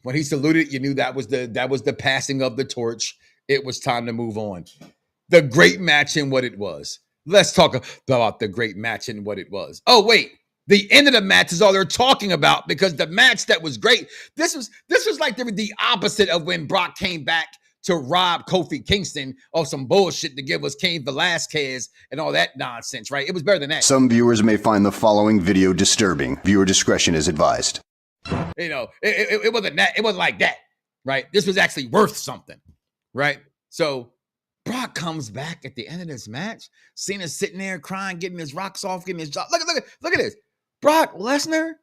When he saluted, you knew that was the passing of the torch. It was time to move on. The great match and what it was. Let's talk about the great match and what it was. Oh, wait. The end of the match is all they're talking about, because the match that was great. This was like the opposite of when Brock came back to rob Kofi Kingston of some bullshit to give us Cain Velasquez and all that nonsense, right? It was better than that.
Some viewers may find the following video disturbing. Viewer discretion is advised.
It wasn't that. It wasn't like that, right? This was actually worth something, right? So Brock comes back at the end of this match. Cena's sitting there crying, getting his rocks off, getting his job. Look at this. Brock Lesnar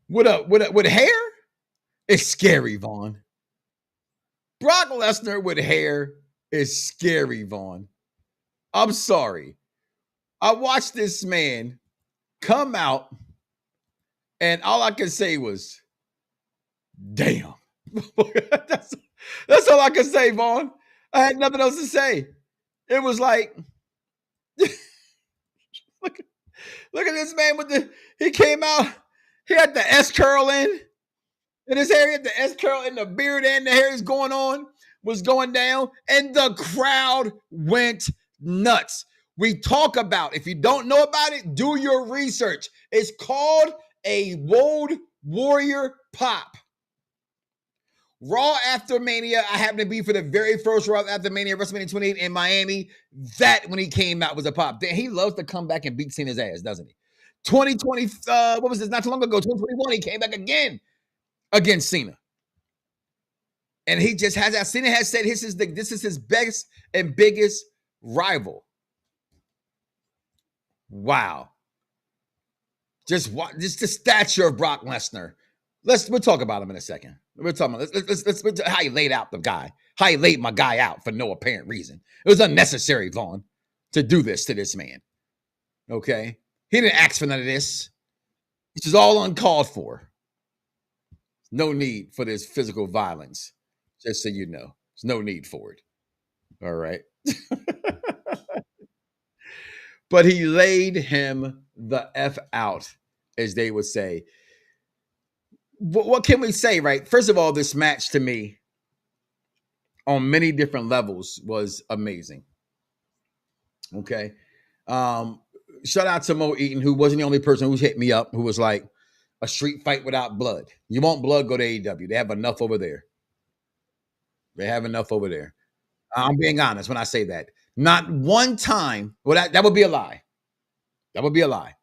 with hair is scary, Vaughn. Brock Lesnar with hair is scary, Vaughn. I'm sorry. I watched this man come out, and all I could say was, damn. That's all I could say, Vaughn. I had nothing else to say. It was like, look at this man he came out, he had the S curl in his hair, he had the S curl in the beard, and the hair was going down, and the crowd went nuts. we talk about. If you don't know about it, do your research. It's called a Road Warrior pop. Raw after Mania, I happened to be for the very first Raw after Mania, WrestleMania 28 in Miami. That, when he came out, was a pop. He loves to come back and beat Cena's ass, doesn't he? 2020, what was this? Not too long ago, 2021, he came back again against Cena. And he just has that. Cena has said this is his best and biggest rival. Wow. Just the stature of Brock Lesnar. We'll talk about him in a second. We're talking about let's how he laid out the guy. How he laid my guy out for no apparent reason. It was unnecessary, Vaughn, to do this to this man. Okay? He didn't ask for none of this. This is all uncalled for. No need for this physical violence. Just so you know. There's no need for it. All right. But he laid him the F out, as they would say. What can we say, right? First of all, this match to me, on many different levels, was amazing. Okay. Shout out to Mo Eaton, who wasn't the only person who hit me up, who was like, a street fight without blood. You want blood, go to AEW. They have enough over there. They have enough over there. I'm being honest when I say that. Not one time. Well, that would be a lie. That would be a lie.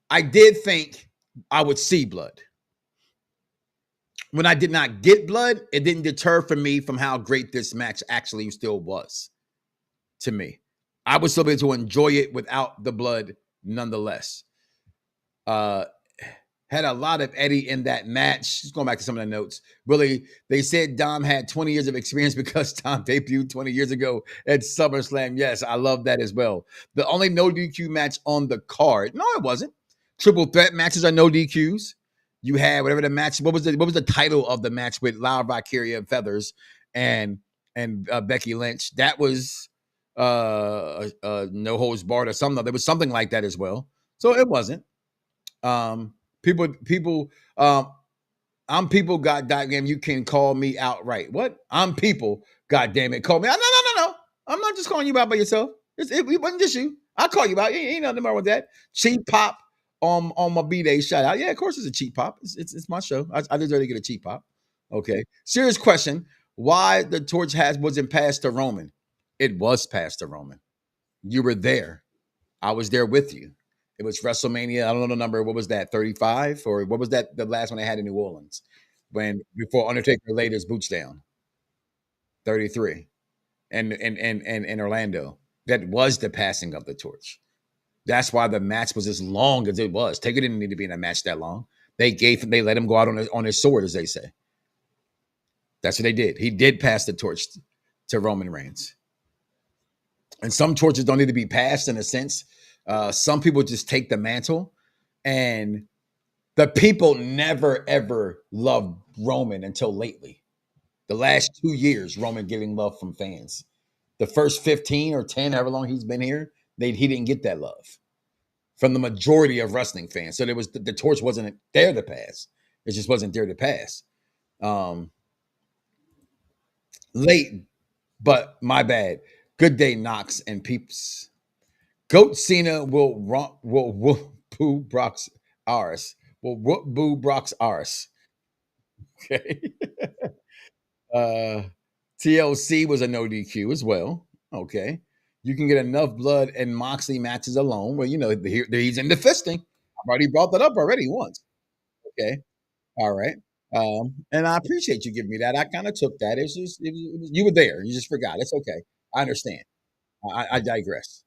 I did think I would see blood. When I did not get blood, it didn't deter from me from how great this match actually still was to me. I was still able to enjoy it without the blood nonetheless. Had a lot of Eddie in that match. Just going back to some of the notes. Really, they said Dom had 20 years of experience because Dom debuted 20 years ago at SummerSlam. Yes, I love that as well. The only no DQ match on the card. No, it wasn't. Triple threat matches are no DQs. You had whatever the match. What was the title of the match with Lyra Valkyria and Feathers and Becky Lynch? That was no holds barred or something. There was something like that as well. So it wasn't. People, I'm people, goddamn, you can call me outright. What? I'm people, goddamn it, call me out. No. I'm not just calling you out by yourself. It wasn't just you. I'll call you out. Ain't nothing wrong with that. Cheap pop on my B-Day shout out. Yeah, of course it's a cheap pop. It's my show. I deserve to get a cheap pop. Okay. Serious question. Why the torch wasn't passed to Roman? It was passed to Roman. You were there. I was there with you. It was WrestleMania. I don't know the number. What was that? 35? Or what was that? The last one they had in New Orleans before Undertaker laid his boots down. 33. And in Orlando. That was the passing of the torch. That's why the match was as long as it was. Taker didn't need to be in a match that long. They let him go out on his sword, as they say. That's what they did. He did pass the torch to Roman Reigns. And some torches don't need to be passed in a sense. Some people just take the mantle, and the people never, ever loved Roman until lately. The last 2 years, Roman getting love from fans. The first 15 or 10, however long he's been here, he didn't get that love from the majority of wrestling fans. So the torch wasn't there to pass. It just wasn't there to pass. Late, but my bad. Good day, Knox and peeps. Goat Cena will boo Brock's arse. Will boo Brock's arse. Okay. TLC was a no DQ as well. Okay. You can get enough blood and Moxley matches alone. Well, he's into fisting. I've already brought that up already once. Okay. All right. And I appreciate you giving me that. I kind of took that. It was you were there. You just forgot. It's okay. I understand. I digress.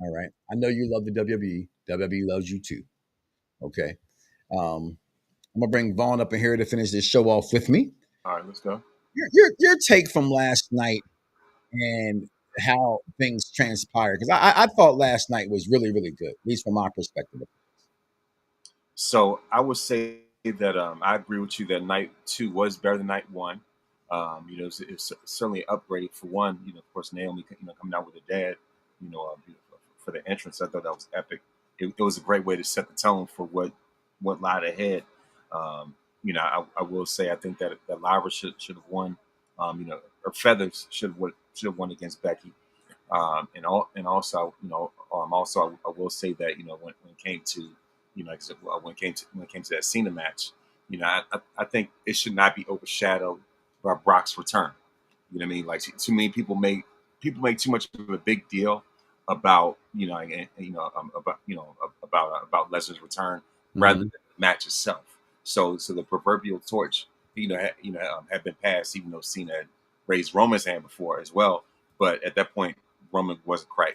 All right. I know you love the WWE. WWE loves you too. Okay. I'm gonna bring Vaughn up in here to finish this show off with me.
All right, let's go.
Your take from last night and how things transpired, because I thought last night was really, really good, at least from my perspective.
So I would say that I agree with you that night 2 was better than night 1. It's certainly upgraded for one. Of course, Naomi, coming out with her dad, for the entrance. I thought that was epic. It was a great way to set the tone for what lied ahead. I will say I think that Lyra should have won. Her feathers should have won against Becky. And also, also I will say that when it came to when it came to that Cena match, I think it should not be overshadowed by Brock's return. You know what I mean? Like too many people make too much of a big deal about about Lesnar's return rather than the match itself. So the proverbial torch had been passed, even though Cena had raised Roman's hand before as well. But at that point, Roman wasn't quite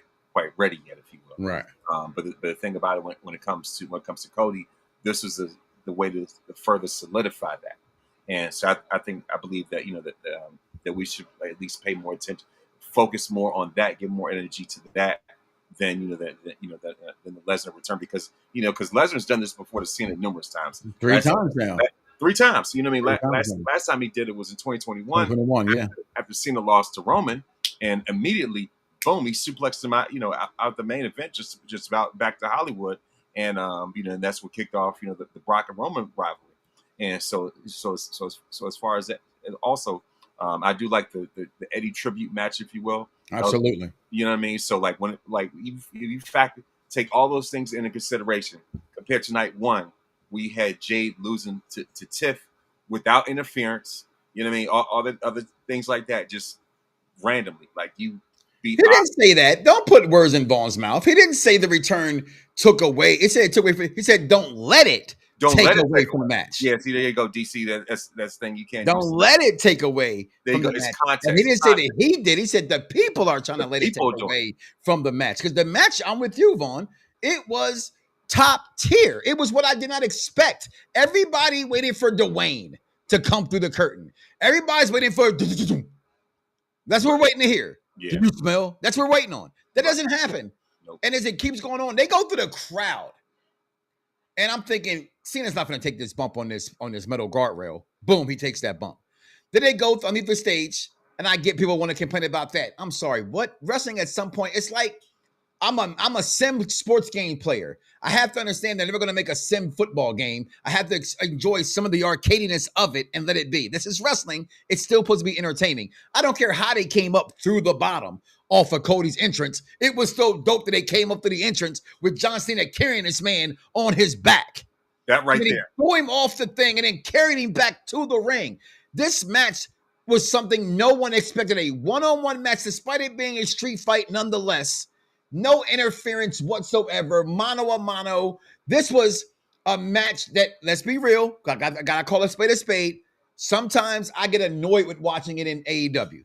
ready yet, if you will.
Right.
But the thing about it when it comes to Cody, this was the way to further solidify that. And so I believe that that we should at least pay more attention, focus more on that, give more energy to that than than the Lesnar return, because Lesnar's done this before to Cena numerous times.
Three times now.
3 times. You know what I mean? Last time he did it was in 2021.
2021, yeah.
After Cena lost to Roman, and immediately, boom, he suplexed him out the main event, just about back to Hollywood, and and that's what kicked off the Brock and Roman rivalry. And so as far as that, and also I do like the Eddie tribute match, if you will.
Absolutely.
You know what I mean? So if you take all those things into consideration, compared to night 1, we had Jade losing to Tiff without interference. You know what I mean? All the other things like that, just randomly. Like you beat.
He didn't say that. Don't put words in Vaughn's mouth. He didn't say the return took away. He said it took away. He said don't let it take away from the match.
Yeah, see, there you go, DC. That's the thing you can't.
Don't let it take away from the match. And he didn't say that he did. He said the people are trying to let it take away from the match. Because the match, I'm with you, Vaughn. It was top tier. It was what I did not expect. Everybody waited for Dwayne to come through the curtain. Everybody's waiting for. That's what we're waiting to hear.
Yeah.
Can you smell? That's what we're waiting on. That doesn't happen. Nope. And as it keeps going on, they go through the crowd. And I'm thinking, Cena's not going to take this bump on this metal guardrail. Boom, he takes that bump. Then they go underneath the stage, and I get people want to complain about that. I'm sorry. What? Wrestling at some point, it's like I'm a sim sports game player. I have to understand they're never going to make a sim football game. I have to enjoy some of the arcadiness of it and let it be. This is wrestling. It's still supposed to be entertaining. I don't care how they came up through the bottom off of Cody's entrance. It was so dope that they came up to the entrance with John Cena carrying this man on his back.
That right
there.
Threw
him off the thing and then carried him back to the ring. This match was something no one expected. A one-on-one match, despite it being a street fight nonetheless. No interference whatsoever, mano a mano. This was a match that, let's be real, I gotta call a spade. Sometimes I get annoyed with watching it in AEW.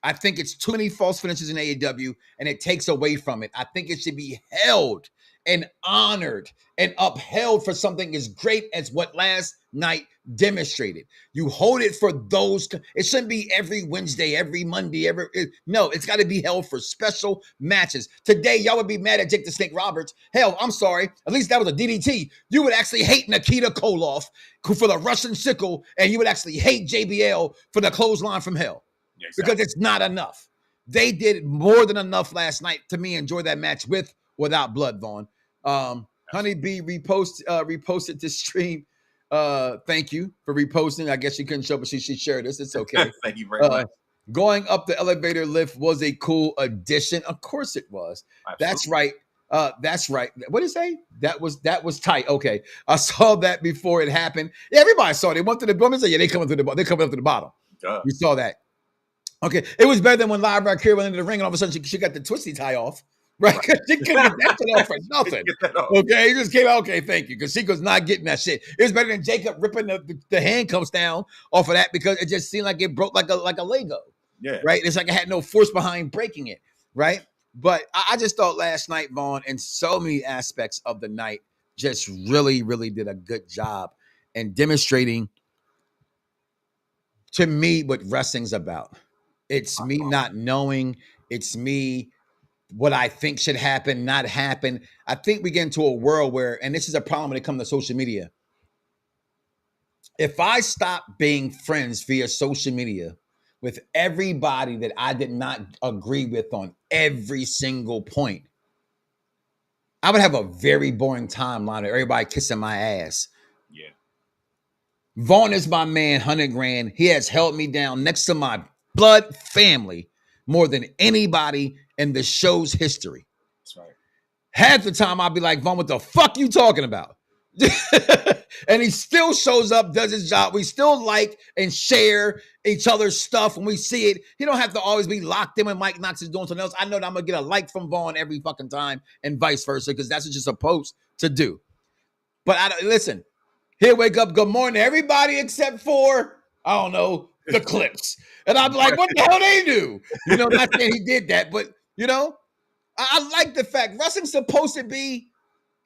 I think it's too many false finishes in AEW, and it takes away from it. I think it should be held and honored and upheld for something as great as what last night demonstrated. You hold it for those. It shouldn't be every Wednesday, every Monday, no, it's got to be held for special matches. Today, y'all would be mad at Jake the Snake Roberts. Hell, I'm sorry. At least that was a DDT. You would actually hate Nikita Koloff for the Russian sickle, and you would actually hate JBL for the clothesline from hell. Yeah, exactly. Because it's not enough. They did more than enough last night to me enjoy that match with without blood, Vaughn. Honeybee reposted this stream. Thank you for reposting. I guess she couldn't show, but she shared this. It's okay.
Thank you very much.
Going up the elevator lift was a cool addition. Of course it was. Absolutely. That's right. What did it say? That was tight. Okay. I saw that before it happened. Yeah, everybody saw it. They went to the bottom. Yeah, they coming up to the bottom. Duh. You saw that. Okay. It was better than when Lyra Valkyria went into the ring and all of a sudden she got the twisty tie off. Right, because she couldn't get that shit off for nothing. Okay, he just came out. Okay, thank you, because she was not getting that shit. It was better than Jacob ripping the handcuffs down off of that, because it just seemed like it broke like a Lego. Yeah, right. It's like it had no force behind breaking it. Right, but I just thought last night, Vaughn, in so many aspects of the night, just really, really did a good job in demonstrating to me what wrestling's about. It's me not knowing. It's me. What I think should happen, not happen. I think we get into a world where, and this is a problem when it comes to social media. If I stop being friends via social media with everybody that I did not agree with on every single point, I would have a very boring timeline of everybody kissing my ass.
Yeah.
Vaughn is my man, 100 grand. He has held me down next to my blood family more than anybody in the show's history.
That's right.
Half the time I'll be like, Vaughn, what the fuck you talking about? And he still shows up, does his job. We still like and share each other's stuff when we see it. He don't have to always be locked in when Mike Knoxxx is doing something else. I know that I'm going to get a like from Vaughn every fucking time and vice versa, because that's what you're supposed to do. But listen, here, wake up, good morning, everybody except for, I don't know, the Clips. And I'm like, what the hell they do? You know, not saying he did that, but, you know, I like the fact wrestling's supposed to be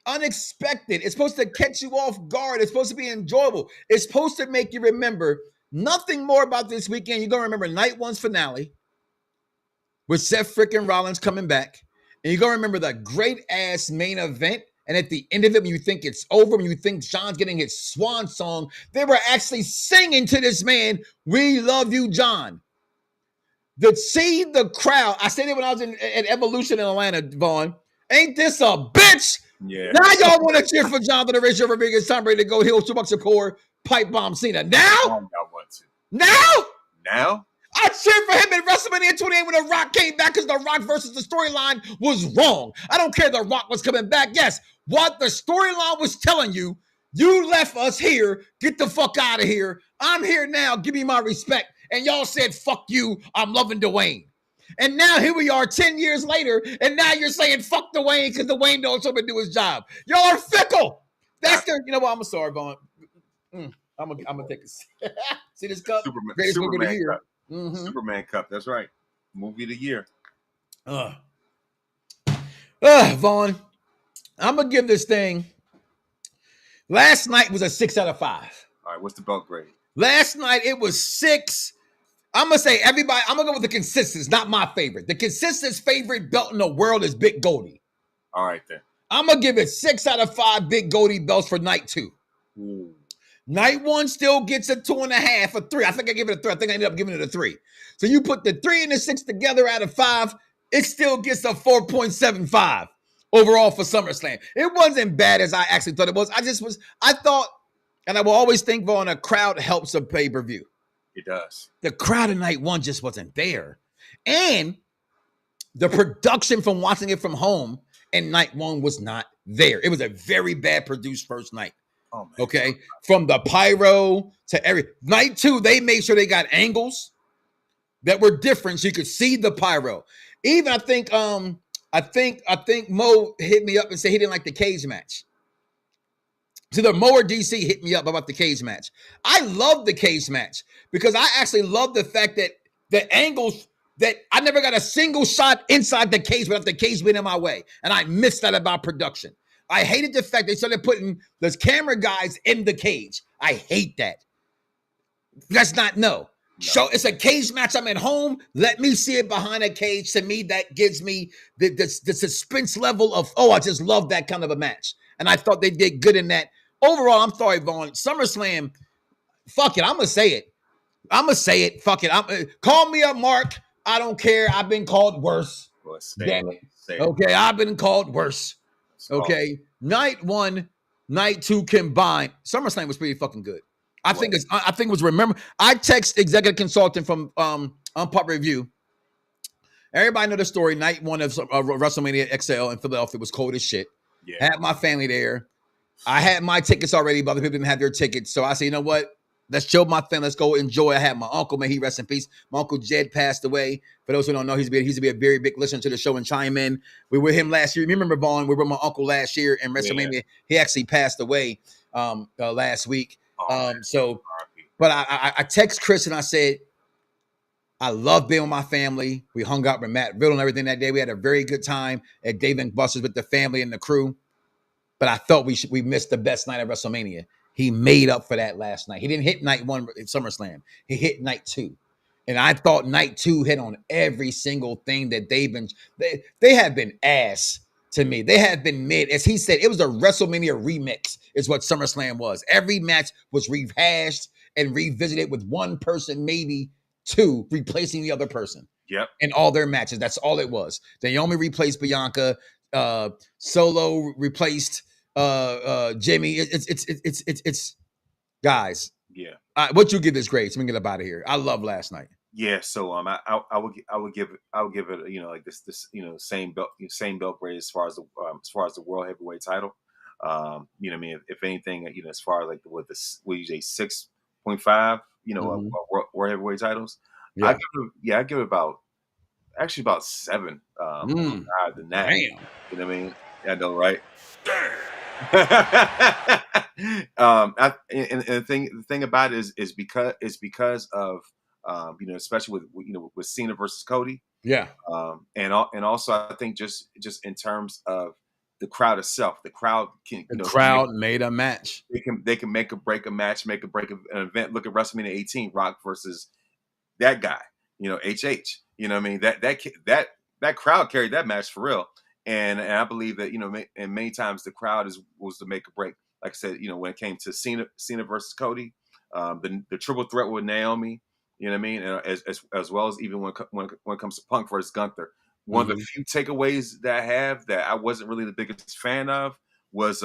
unexpected. It's supposed to catch you off guard. It's supposed to be enjoyable. It's supposed to make you remember nothing more about this weekend. You're going to remember night one's finale with Seth freaking Rollins coming back. And you're going to remember the great-ass main event. And at the end of it, when you think it's over, when you think John's getting his swan song, they were actually singing to this man, "We love you, John." To see the crowd, I said it when I was at Evolution in Atlanta, Vaughn. Ain't this a bitch?
Yeah.
Now y'all want to cheer for John the Razor Rodriguez, Tom Brady to go Hill, $2 a pour, pipe bomb Cena. Now?
Y'all want to.
Now? I cheered for him at WrestleMania 28 when The Rock came back because The Rock versus the storyline was wrong. I don't care The Rock was coming back. Yes, what the storyline was telling you, you left us here. Get the fuck out of here. I'm here now. Give me my respect. And y'all said, fuck you. I'm loving Dwayne. And now here we are 10 years later, and now you're saying fuck Dwayne because Dwayne don't show up and do his job. Y'all are fickle. That's the, you know what? I'm sorry, Vaughn. I'm gonna take a see this cup?
Superman of the year. Cup. Mm-hmm. Superman Cup. That's right. Movie of the year.
Vaughn, I'm gonna give this thing. Last night was a 6 out of 5.
All right, what's the belt grade?
Last night it was 6. I'm gonna say everybody. I'm gonna go with the consensus, not my favorite. The consensus favorite belt in the world is Big Goldie.
All right then.
I'm gonna give it 6 out of 5 Big Goldie belts for night 2.
Ooh.
Night 1 still gets a 2.5, a 3. I think I gave it a 3. I think I ended up giving it a 3. So you put the 3 and the 6 together out of 5, it still gets a 4.75 overall for SummerSlam. It wasn't bad as I actually thought it was. I thought, and I will always think, Vaughn, a crowd helps a pay-per-view.
It does.
The crowd in night 1 just wasn't there. And the production from watching it from home in night 1 was not there. It was a very bad produced first night.
Oh, man.
Okay. From the pyro to night 2, they made sure they got angles that were different so you could see the pyro. Even I think Mo hit me up and said he didn't like the cage match. So the Mo or DC hit me up about the cage match. I love the cage match because I actually love the fact that the angles that I never got a single shot inside the cage without the cage being in my way. And I missed that about production. I hated the fact they started putting those camera guys in the cage. I hate that. That's not no. So it's a cage match. I'm at home. Let me see it behind a cage. To me, that gives me the suspense level of, I just love that kind of a match. And I thought they did good in that. Overall, I'm sorry, Vaughn. SummerSlam, fuck it. I'm going to say it. Fuck it. Call me up, Mark. I don't care. I've been called worse.
Well,
damn it. Okay, I've been called worse. Okay. Night 1, night 2 combined. SummerSlam was pretty fucking good. I think it was remember. I text executive consultant from Unpop Review. Everybody know the story. Night 1 of WrestleMania XL in Philadelphia was cold as shit.
Yeah.
Had my family there. I had my tickets already, but other people didn't have their tickets. So I said, you know what? Let's chill my family. Let's go enjoy. I had my uncle, may he rest in peace. My uncle Jed passed away. For those who don't know, he's to be a very big listener to the show and chime in. We were with him last year. You remember, Vaughn? We were with my uncle last year in WrestleMania. Yeah. He actually passed away last week. But I text Chris and I said, I love being with my family. We hung out with Matt Riddle and everything that day. We had a very good time at Dave & Buster's with the family and the crew. But I thought we missed the best night of WrestleMania. He made up for that last night. He didn't hit night 1 at SummerSlam. He hit night 2. And I thought night 2 hit on every single thing that they have been ass to me. They have been mid. As he said, it was a WrestleMania remix is what SummerSlam was. Every match was rehashed and revisited with one person, maybe 2, replacing the other person.
Yep.
In all their matches. That's all it was. Naomi replaced Bianca. Solo replaced Jimmy. It's guys.
Yeah.
What you give this grade so we can get up out of here? I love last night.
Yeah, so I would give it like this same belt grade as far as the world heavyweight title. You know what I mean, if anything, as far as like what you say 6.5, world heavyweight titles.
Yeah.
I give it about 7. Higher than that.
Damn.
You know what I mean? I know, right? And the thing about it is because of especially with Cena versus Cody.
Yeah.
And also I think just in terms of the crowd itself, the crowd
made a match.
They can make or break a match, make or break an event. Look at WrestleMania 18, Rock versus that guy, HH. You know what I mean? That crowd carried that match for real. And I believe that, and many times the crowd was the make or break. Like I said, when it came to Cena versus Cody, the triple threat with Naomi, you know what I mean? And as well as even when it comes to Punk versus Gunther. One of the few takeaways that I have that I wasn't really the biggest fan of was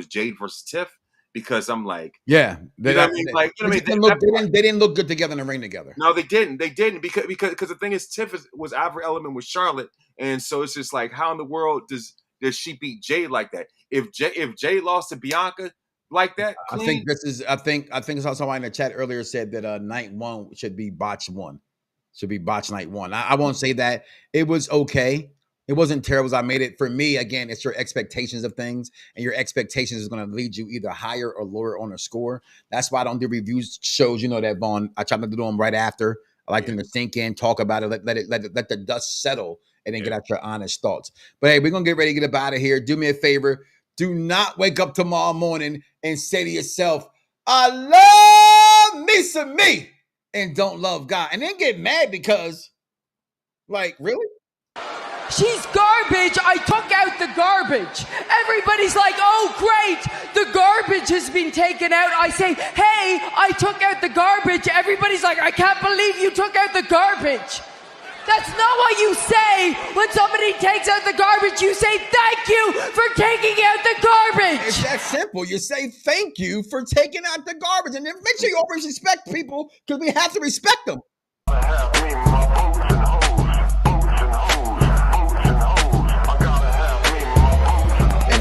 Jade versus Tiff, because I'm like,
yeah,
they
didn't look good together in the ring together.
No, they didn't because the thing is, Tiff was out of her element with Charlotte, and so it's just like, how in the world does she beat Jade like that? If Jade lost to Bianca like that, clean,
I think I saw somebody in the chat earlier said that night 1 should be botch 1. Should be botch night 1. I won't say that. It was okay. It wasn't terrible as I made it. For me, again, it's your expectations of things, and your expectations is going to lead you either higher or lower on a score. That's why I don't do reviews shows. You know that, Vaughn. I try to do them right after. I like them to sink in, talk about it, let the dust settle, and then get out your honest thoughts. But hey, we're gonna get ready to get up out of here. Do me a favor. Do not wake up tomorrow morning and say to yourself, "I love me some me," and don't love God, and then get mad because, like, really?
She's garbage. I took out the garbage. Everybody's like, oh, great. The garbage has been taken out. I say, hey, I took out the garbage. Everybody's like, I can't believe you took out the garbage. That's not what you say. When somebody takes out the garbage, you say, thank you for taking out the garbage.
It's that simple. You say, thank you for taking out the garbage. And then make sure you always respect people, because we have to respect them.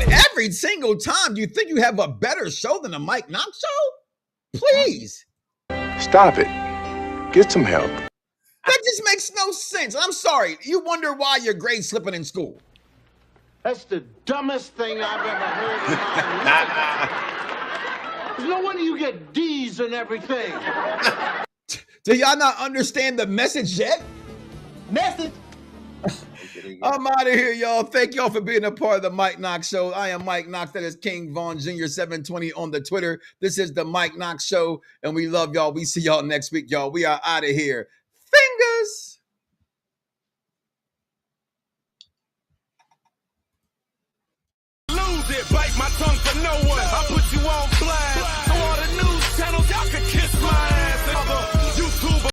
Every single time, do you think you have a better show than the Mike Knoxxx Show? Please.
Stop it. Get some help.
That just makes no sense. I'm sorry. You wonder why your grade's slipping in school.
That's the dumbest thing I've ever heard in my life. There's no wonder you get D's and everything.
Do y'all not understand the message yet?
Message?
I'm out of here, y'all. Thank y'all for being a part of the Mike Knoxxx Show. I am Mike Knoxxx. That is King Von Jr. 720 on the Twitter. This is the Mike Knoxxx Show, and we love y'all. We see y'all next week, y'all. We are out of here. Fingers.
Lose it, bite my tongue for no